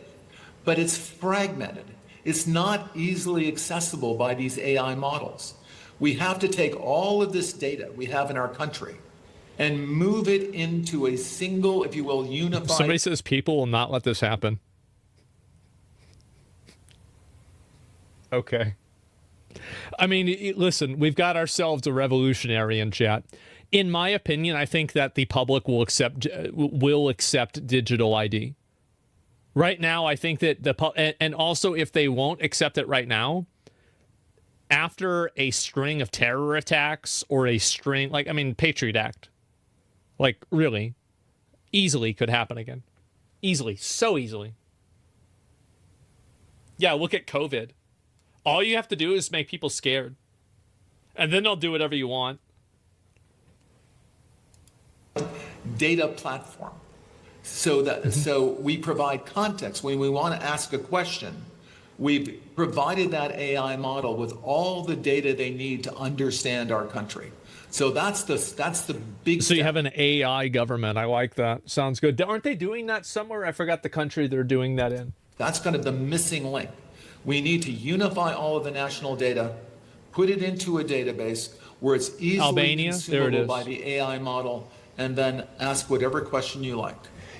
But it's fragmented. It's not easily accessible by these AI models. We have to take all of this data we have in our country and move it into a single, if you will, unified... Somebody says people will not let this happen. Okay. I mean, listen, we've got ourselves a revolutionary in chat. In my opinion, I think that the public will accept digital ID. Right now, I think that and also if they won't accept it right now, after a string of terror attacks or a string, like, I mean, Patriot Act, like, really, easily could happen again. Easily, so easily. Yeah, look at COVID. All you have to do is make people scared. And then they'll do whatever you want. Data platform. So we provide context. When we want to ask a question, we've provided that AI model with all the data they need to understand our country. So that's the big So you have an AI government. I like that. Sounds good. Aren't they doing that somewhere? I forgot the country they're doing that in. That's kind of the missing link. We need to unify all of the national data, put it into a database where it's easily consumable by the AI model, and then ask whatever question you like.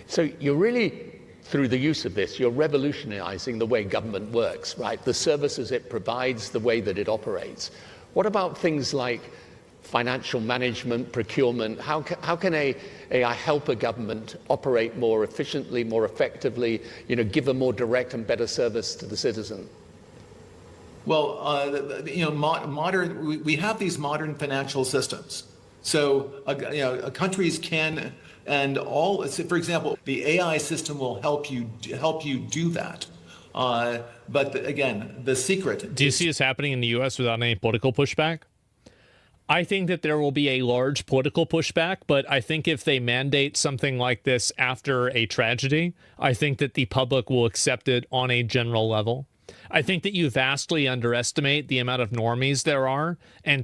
So you're really, through the use of this, you're revolutionizing the way government works, right? The services it provides, the way that it operates. What about things like financial management, procurement? How can AI help a government operate more efficiently, more effectively, give a more direct and better service to the citizen? Well, we have these modern financial systems. So, countries can, and all, for example, the AI system will help you do that. But again, the secret. Do you see this happening in the U.S. without any political pushback? I think that there will be a large political pushback, but I think if they mandate something like this after a tragedy, I think that the public will accept it on a general level. I think that you vastly underestimate the amount of normies there are, and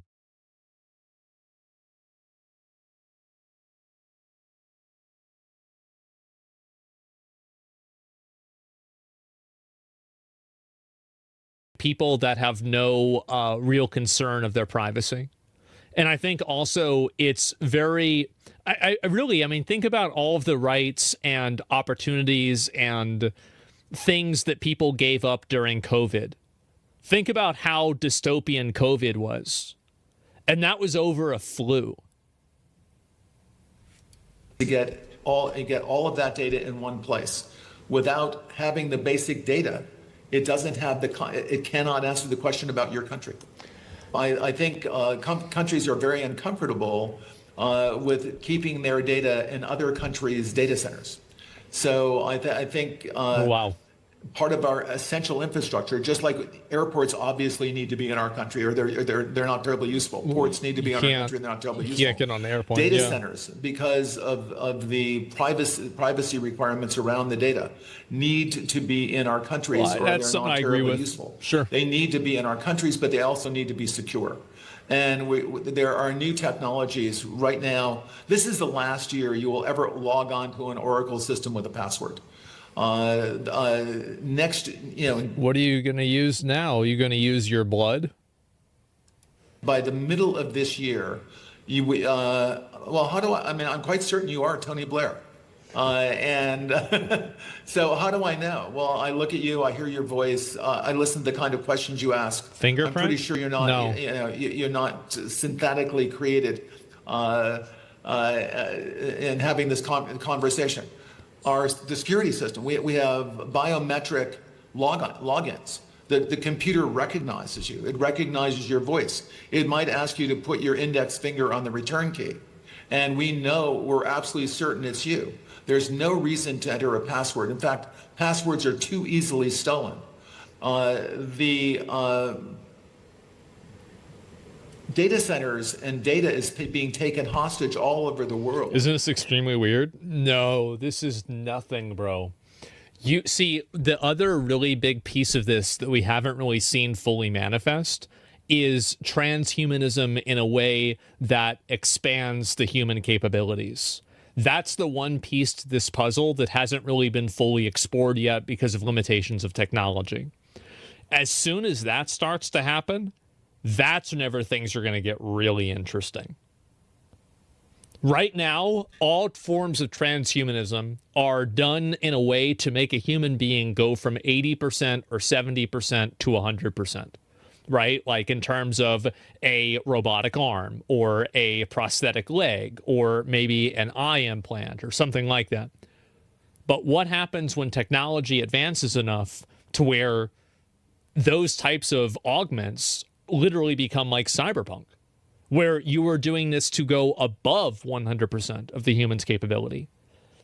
people that have no real concern of their privacy. And I think also it's very, I mean, think about all of the rights and opportunities and things that people gave up during COVID. Think about how dystopian COVID was. And that was over a flu. You get all of that data in one place. Without having the basic data, it cannot answer the question about your country. I think countries are very uncomfortable with keeping their data in other countries' data centers. So I think part of our essential infrastructure, just like airports obviously need to be in our country, or they're not terribly useful. Ports need to be in our country, they're not terribly useful. You can't get on the airplane. Data centers, because of the privacy requirements around the data, need to be in our countries, or that's they're not terribly useful. Sure. They need to be in our countries, but they also need to be secure. And there are new technologies right now. This is the last year you will ever log on to an Oracle system with a password. Next, what are you going to use now? Are you going to use your blood? By the middle of this year, well, how do I mean, I'm quite certain you are Tony Blair. And so how do I know? Well, I look at you, I hear your voice, I listen to the kind of questions you ask. Fingerprint? I'm pretty sure you're not, no. you're not synthetically created. in having this conversation. The security system, we have biometric logins. The computer recognizes you. It recognizes your voice. It might ask you to put your index finger on the return key. And we're absolutely certain it's you. There's no reason to enter a password. In fact, passwords are too easily stolen. Data centers and data is being taken hostage all over the world. Isn't this extremely weird? No, this is nothing, bro. You see, the other really big piece of this that we haven't really seen fully manifest is transhumanism in a way that expands the human capabilities. That's the one piece to this puzzle that hasn't really been fully explored yet because of limitations of technology. As soon as that starts to happen, that's whenever things are going to get really interesting. Right now, all forms of transhumanism are done in a way to make a human being go from 80% or 70% to 100%, right? Like in terms of a robotic arm or a prosthetic leg or maybe an eye implant or something like that. But what happens when technology advances enough to where those types of augments literally become like cyberpunk, where you are doing this to go above 100% of the human's capability?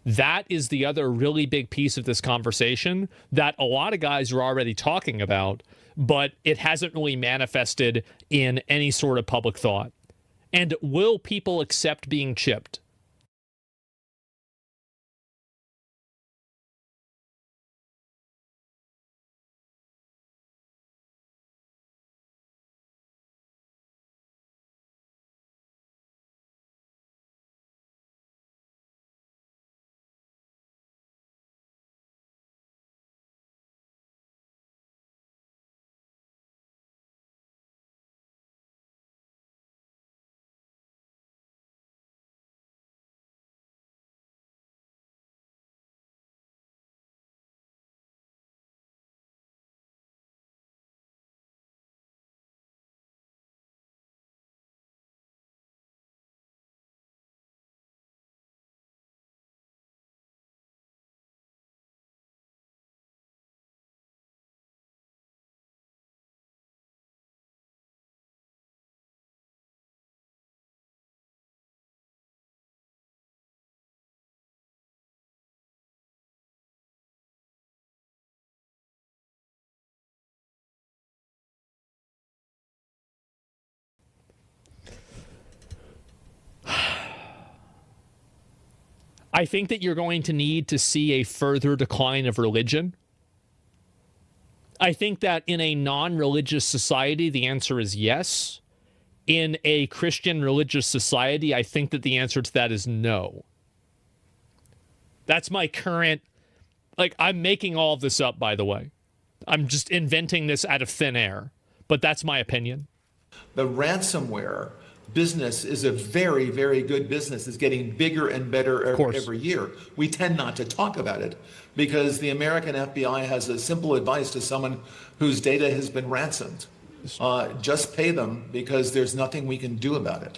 That is the other really big piece of this conversation that a lot of guys are already talking about, but it hasn't really manifested in any sort of public thought. And will people accept being chipped? I think that you're going to need to see a further decline of religion. I think that in a non-religious society, the answer is yes. In a Christian religious society, I think that the answer to that is no. That's my current, I'm making all of this up, by the way. I'm just inventing this out of thin air, but that's my opinion. The ransomware business is a very, very good business. It's getting bigger and better every year. We tend not to talk about it because the American FBI has a simple advice to someone whose data has been ransomed. Just pay them because there's nothing we can do about it.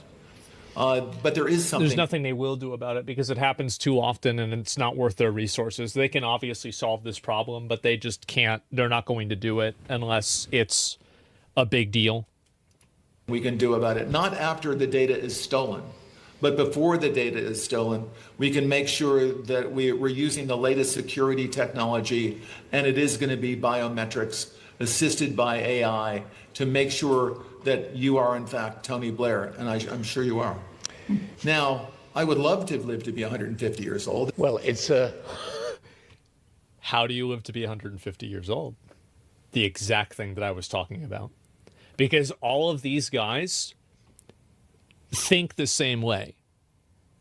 But there is something. There's nothing they will do about it because it happens too often and it's not worth their resources. They can obviously solve this problem, but they just can't. They're not going to do it unless it's a big deal. We can do about it, not after the data is stolen, but before the data is stolen. We can make sure that we're using the latest security technology, and it is going to be biometrics assisted by AI to make sure that you are in fact Tony Blair, and I'm sure you are. Now, I would love to live to be 150 years old. Well, it's How do you live to be 150 years old? The exact thing that I was talking about. Because all of these guys think the same way.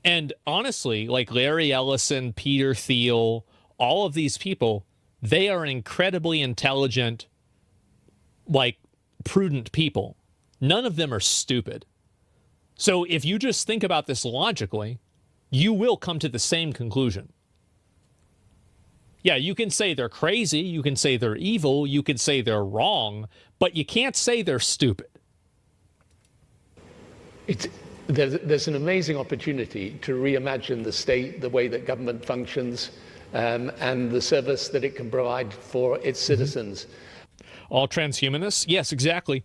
And honestly, like Larry Ellison, Peter Thiel, all of these people, they are incredibly intelligent, prudent people. None of them are stupid. So if you just think about this logically, you will come to the same conclusion. Yeah, you can say they're crazy, you can say they're evil, you can say they're wrong, but you can't say they're stupid. there's an amazing opportunity to reimagine the state, the way that government functions, and the service that it can provide for its citizens. All transhumanists? Yes, exactly.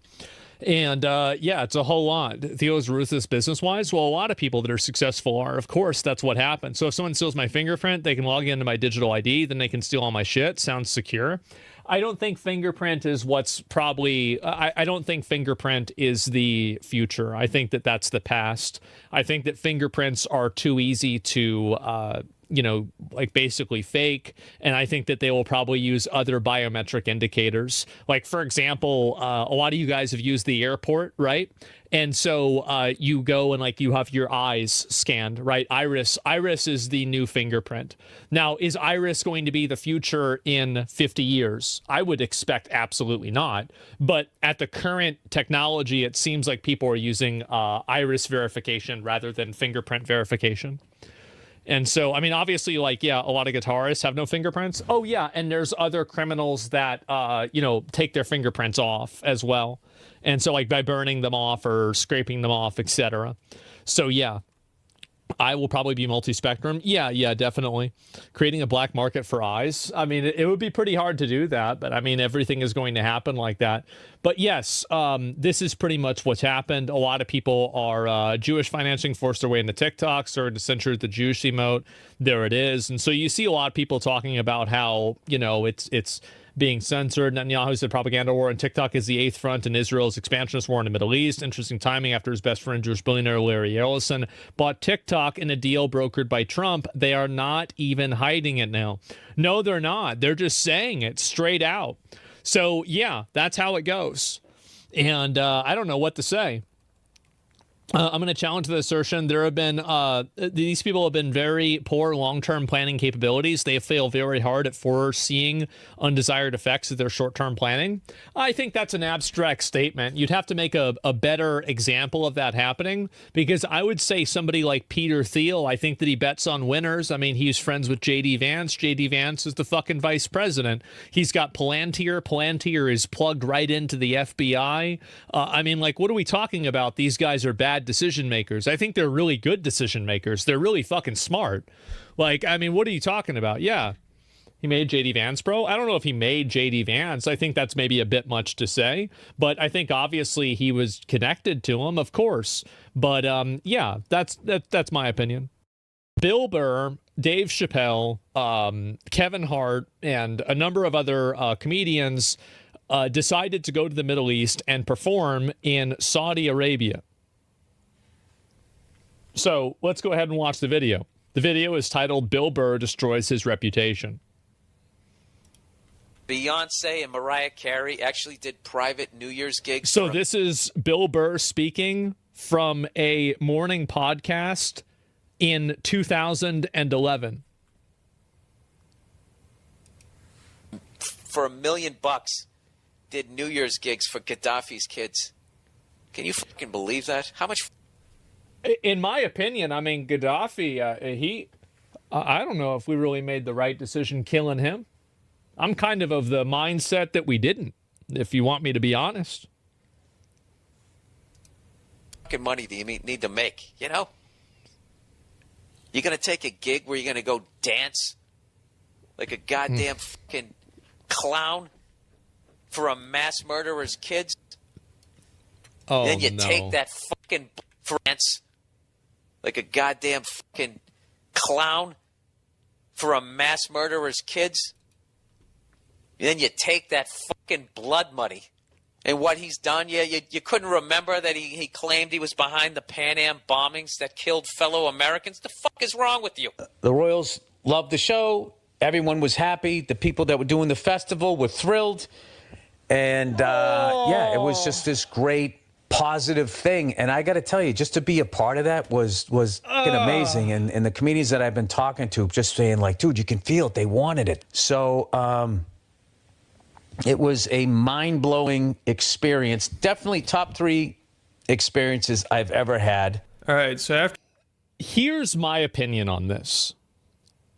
And yeah, it's a whole lot. Theo's ruthless business-wise? Well, a lot of people that are successful are. Of course, that's what happens. So if someone steals my fingerprint, they can log into my digital ID, then they can steal all my shit. Sounds secure. I don't think fingerprint is what's probably... I don't think fingerprint is the future. I think that that's the past. I think that fingerprints are too easy to... you know, like basically fake. And I think that they will probably use other biometric indicators. Like, for example, a lot of you guys have used the airport, right? And so you go and like you have your eyes scanned, right? Iris is the new fingerprint. Now, is iris going to be the future in 50 years? I would expect absolutely not. But at the current technology, it seems like people are using iris verification rather than fingerprint verification. And so, I mean, obviously, like, yeah, a lot of guitarists have no fingerprints. Oh, yeah, and there's other criminals that, you know, take their fingerprints off as well. And so, like, by burning them off or scraping them off, etc. So, yeah, I will probably be multi-spectrum. Yeah, definitely. Creating a black market for eyes. I mean, it would be pretty hard to do that, but I mean, everything is going to happen like that. But yes, this is pretty much what's happened. A lot of people are Jewish financing forced their way into TikTok, started to censor the Jewish emote. There it is. And so you see a lot of people talking about how, you know, it's being censored. Netanyahu said propaganda war on TikTok is the eighth front in Israel's expansionist war in the Middle East. Interesting timing after his best friend, Jewish billionaire Larry Ellison, bought TikTok in a deal brokered by Trump. They are not even hiding it now. No, they're not. They're just saying it straight out. So, yeah, that's how it goes. And I don't know what to say. I'm going to challenge the assertion. There have been, these people have been very poor long-term planning capabilities. They fail very hard at foreseeing undesired effects of their short-term planning. I think that's an abstract statement. You'd have to make a better example of that happening, because I would say somebody like Peter Thiel, I think that he bets on winners. I mean, he's friends with J.D. Vance. J.D. Vance is the fucking vice president. He's got Palantir. Palantir is plugged right into the FBI. I mean, like, what are we talking about? These guys are bad decision makers. I think they're really good decision makers. They're really fucking smart. Like, I mean, what are you talking about? Yeah, he made JD Vance, bro. I don't know if he made JD Vance. I think that's maybe a bit much to say, but I think obviously he was connected to him, of course. But yeah, that's my opinion. Bill Burr, Dave Chappelle, Kevin Hart, and a number of other comedians decided to go to the Middle East and perform in Saudi Arabia. So let's go ahead and watch the video. The video is titled Bill Burr Destroys His Reputation. Beyonce and Mariah Carey actually did private New Year's gigs. So this is Bill Burr speaking from a morning podcast in 2011. For $1 million, did New Year's gigs for Gaddafi's kids. Can you fucking believe that? How much... In my opinion, I mean, Gaddafi, I don't know if we really made the right decision killing him. I'm kind of the mindset that we didn't, if you want me to be honest. Fucking money do you need to make, you know? You're going to take a gig where you're going to go dance like a goddamn fucking clown for a mass murderer's kids? Oh, then you no. take that fucking France like a goddamn fucking clown for a mass murderer's kids. And then you take that fucking blood money and what he's done. You couldn't remember that he claimed he was behind the Pan Am bombings that killed fellow Americans. The fuck is wrong with you? The Royals loved the show. Everyone was happy. The people that were doing the festival were thrilled. And yeah, it was just this great positive thing. And I got to tell you, just to be a part of that was fucking amazing. And the comedians that I've been talking to just saying like, dude, you can feel it. They wanted it. So it was a mind-blowing experience. Definitely top 3 experiences I've ever had. All right. So here's my opinion on this.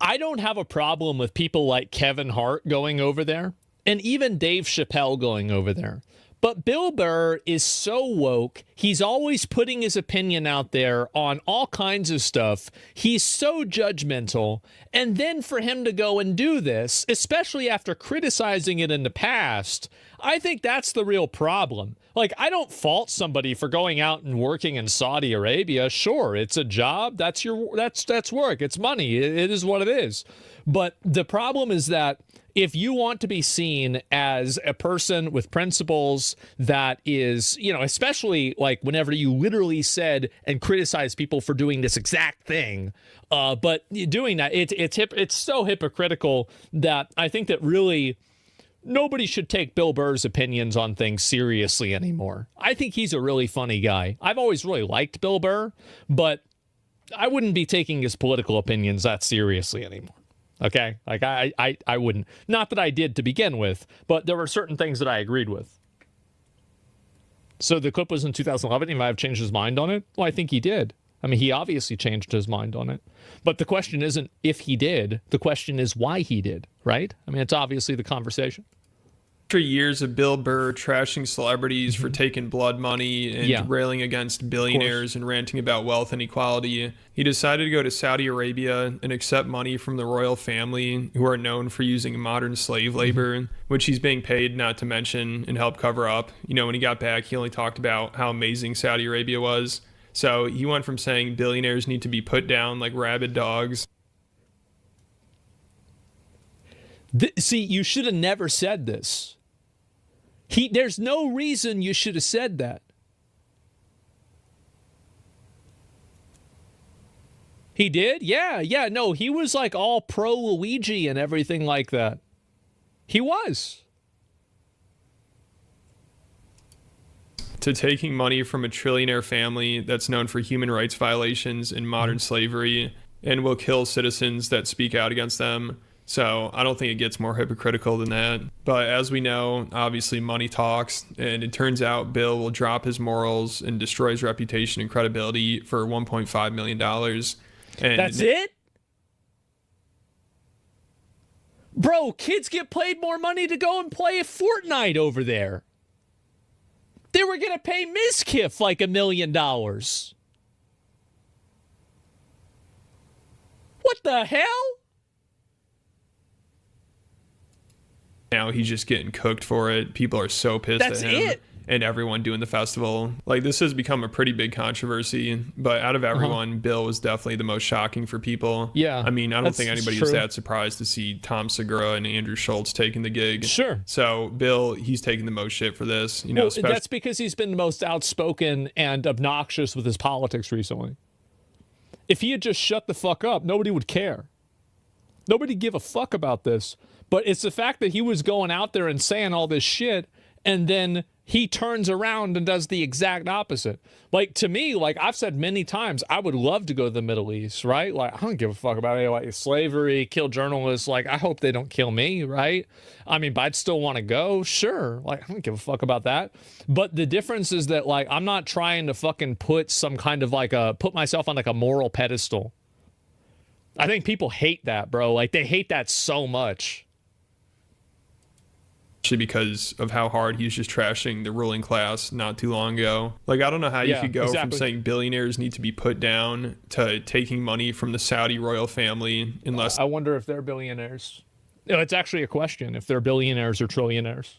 I don't have a problem with people like Kevin Hart going over there and even Dave Chappelle going over there. But Bill Burr is so woke, He's always putting his opinion out there on all kinds of stuff. He's so judgmental. And then for him to go and do this, especially after criticizing it in the past, I think that's the real problem. Like, I don't fault somebody for going out and working in Saudi Arabia. Sure, it's a job. That's work. It's money. It is what it is. But the problem is that if you want to be seen as a person with principles that is, you know, especially like whenever you literally said and criticized people for doing this exact thing, but doing that, it's so hypocritical that I think that really nobody should take Bill Burr's opinions on things seriously anymore. I think he's a really funny guy. I've always really liked Bill Burr, but I wouldn't be taking his political opinions that seriously anymore. Okay? Like, I wouldn't. Not that I did to begin with, but there were certain things that I agreed with. So the clip was in 2011. He might have changed his mind on it. Well, I think he did. I mean, he obviously changed his mind on it. But the question isn't if he did. The question is why he did, right? I mean, it's obviously the conversation. After years of Bill Burr trashing celebrities for taking blood money and railing against billionaires and ranting about wealth inequality, he decided to go to Saudi Arabia and accept money from the royal family, who are known for using modern slave labor, which he's being paid not to mention and help cover up. You know, when he got back, he only talked about how amazing Saudi Arabia was. So he went from saying billionaires need to be put down like rabid dogs. See, you should have never said this. There's no reason you should have said that. He did? Yeah. No, he was like all pro Luigi and everything like that. He was. To taking money from a trillionaire family that's known for human rights violations and modern slavery and will kill citizens that speak out against them. So I don't think it gets more hypocritical than that. But as we know, obviously money talks, and it turns out Bill will drop his morals and destroy his reputation and credibility for $1.5 million. And that's it? Bro, kids get paid more money to go and play Fortnite over there. They were going to pay Mizkif like $1 million. What the hell? Now he's just getting cooked for it. People are so pissed at him. That's it. And everyone doing the festival. Like, this has become a pretty big controversy, but out of everyone, Bill was definitely the most shocking for people. Yeah. I mean, I don't think anybody was that surprised to see Tom Segura and Andrew Schultz taking the gig. Sure. So Bill, he's taking the most shit for this. You know, that's because he's been the most outspoken and obnoxious with his politics recently. If he had just shut the fuck up, nobody would care. Nobody give a fuck about this. But it's the fact that he was going out there and saying all this shit, and then he turns around and does the exact opposite. Like, to me, like I've said many times, I would love to go to the Middle East, right? Like, I don't give a fuck about it, like slavery, kill journalists. Like, I hope they don't kill me, right? I mean, but I'd still want to go, sure. Like, I don't give a fuck about that. But the difference is that, like, I'm not trying to fucking put some kind of like put myself on like a moral pedestal. I think people hate that, bro. Like, they hate that so much. Because of how hard he was just trashing the ruling class not too long ago. Like, I don't know how you could go from saying billionaires need to be put down to taking money from the Saudi royal family unless... I wonder if they're billionaires. No, it's actually a question if they're billionaires or trillionaires.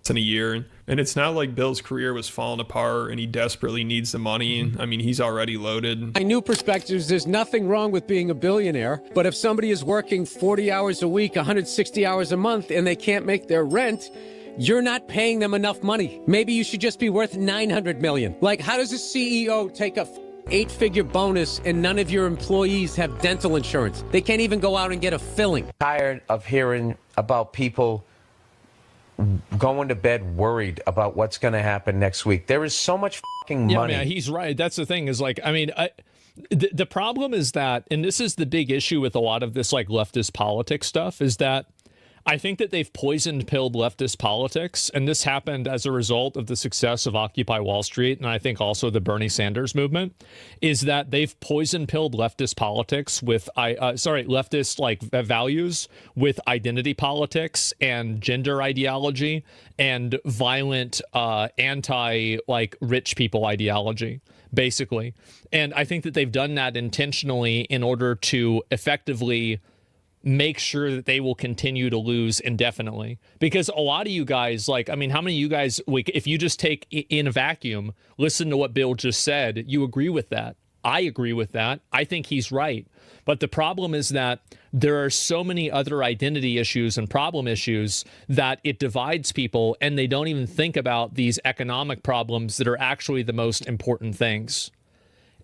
In a year, and it's not like Bill's career was falling apart and he desperately needs the money. I mean, he's already loaded. My new perspectives, there's nothing wrong with being a billionaire, but if somebody is working 40 hours a week, 160 hours a month, and they can't make their rent, you're not paying them enough money. Maybe you should just be worth 900 million. Like, how does a CEO take a 8-figure bonus and none of your employees have dental insurance? They can't even go out and get a filling. Tired of hearing about people going to bed worried about what's going to happen next week. There is so much fucking money. Yeah, he's right. That's the thing is, like, I mean, the problem is that, and this is the big issue with a lot of this like leftist politics stuff, is that I think that they've poison-pilled leftist politics, and this happened as a result of the success of Occupy Wall Street, and I think also the Bernie Sanders movement, is that they've poison-pilled leftist politics with, leftist like values with identity politics and gender ideology and violent anti rich people ideology, basically. And I think that they've done that intentionally in order to effectively make sure that they will continue to lose indefinitely. Because a lot of you guys, how many of you guys, if you just take in a vacuum, listen to what Bill just said, you agree with that. I agree with that. I think he's right. But the problem is that there are so many other identity issues and problem issues that it divides people, and they don't even think about these economic problems that are actually the most important things.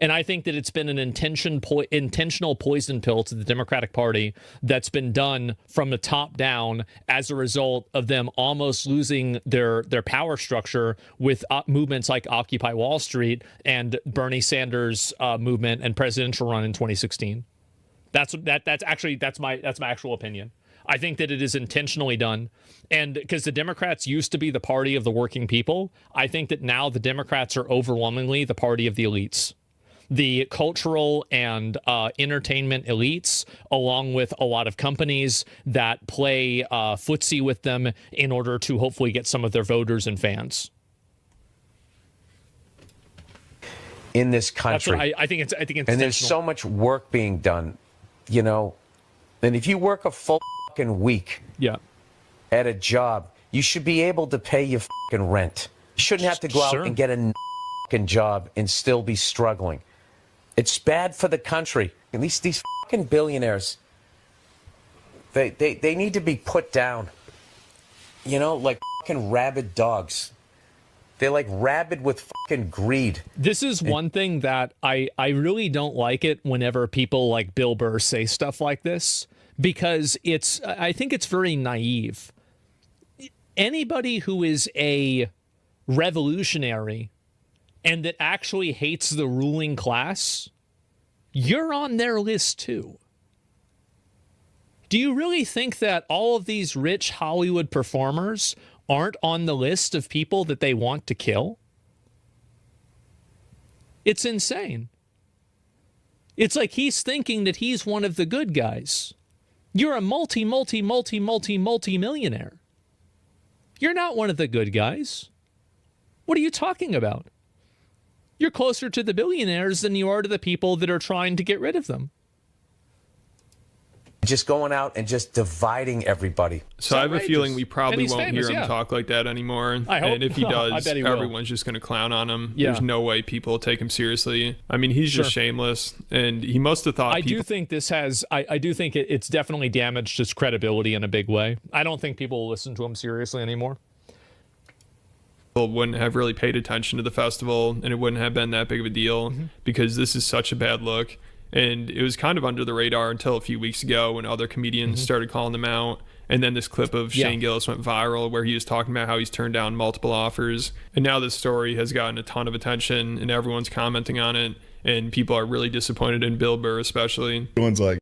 And I think that it's been an intentional poison pill to the Democratic Party that's been done from the top down as a result of them almost losing their power structure with movements like Occupy Wall Street and Bernie Sanders movement and presidential run in 2016. That's my actual opinion. I think that it is intentionally done. And because the Democrats used to be the party of the working people, I think that now the Democrats are overwhelmingly the party of the elites. The cultural and entertainment elites, along with a lot of companies that play footsie with them in order to hopefully get some of their voters and fans. In this country, that's what I think it's and there's so much work being done, and if you work a full fucking week, at a job, you should be able to pay your fucking rent. You shouldn't have to go out and get a fucking job and still be struggling. It's bad for the country. At least these fucking billionaires, they need to be put down. Like fucking rabid dogs. They're like rabid with fucking greed. This is one thing that I really don't like it whenever people like Bill Burr say stuff like this, because I think it's very naive. Anybody who is a revolutionary and that actually hates the ruling class, you're on their list too. Do you really think that all of these rich Hollywood performers aren't on the list of people that they want to kill? It's insane. It's like he's thinking that he's one of the good guys. You're a multi-millionaire. You're not one of the good guys. What are you talking about? You're closer to the billionaires than you are to the people that are trying to get rid of them. Just going out and just dividing everybody. So I have a feeling we probably won't hear him talk like that anymore. I hope. And if he does, I bet he everyone's just going to clown on him. Yeah. There's no way people will take him seriously. I mean, he's just shameless, and he must have thought I do think it's definitely damaged his credibility in a big way. I don't think people will listen to him seriously anymore. People wouldn't have really paid attention to the festival, and it wouldn't have been that big of a deal because this is such a bad look. And it was kind of under the radar until a few weeks ago when other comedians started calling him out. And then this clip of Shane Gillis went viral where he was talking about how he's turned down multiple offers. And now this story has gotten a ton of attention and everyone's commenting on it. And people are really disappointed in Bill Burr especially. Everyone's like,